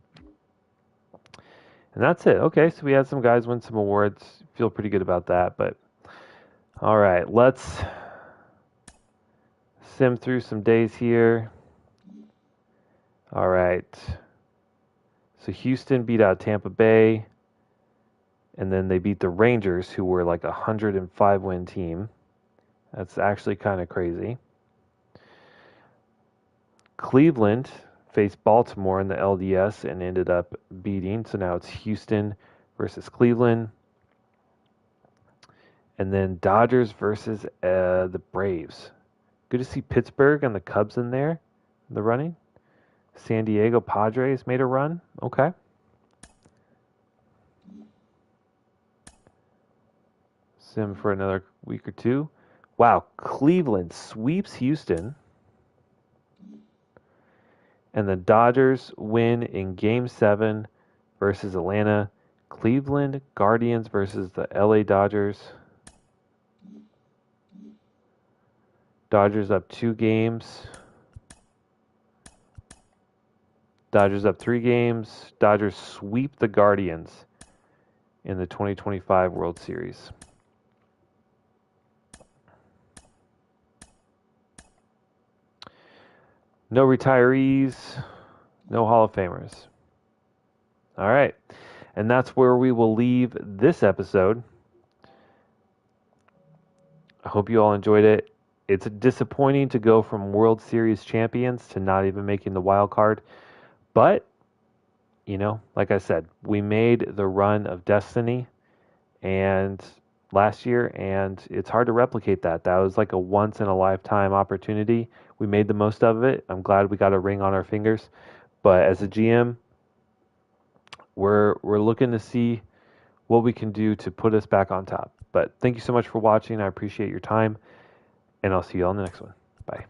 And that's it. Okay, so we had some guys win some awards. Feel pretty good about that. But all right, let's sim through some days here. All right. So Houston beat out Tampa Bay. And then they beat the Rangers, who were like a 105-win team. That's actually kind of crazy. Cleveland faced Baltimore in the LDS and ended up beating. So now it's Houston versus Cleveland. And then Dodgers versus the Braves. Good to see Pittsburgh and the Cubs in there, the running. San Diego Padres made a run. Okay. Sim for another week or two. Wow, Cleveland sweeps Houston. And the Dodgers win in Game 7 versus Atlanta. Cleveland Guardians versus the LA Dodgers. Dodgers up 2 games. Dodgers up 3 games. Dodgers sweep the Guardians in the 2025 World Series. No retirees, no Hall of Famers. All right. And that's where we will leave this episode. I hope you all enjoyed it. It's disappointing to go from World Series champions to not even making the wild card. But, you know, like I said, we made the run of destiny and last year, and it's hard to replicate that. That was like a once in a lifetime opportunity. We made the most of it. I'm glad we got a ring on our fingers. But as a GM, we're looking to see what we can do to put us back on top. But thank you so much for watching. I appreciate your time, and I'll see you on the next one. Bye.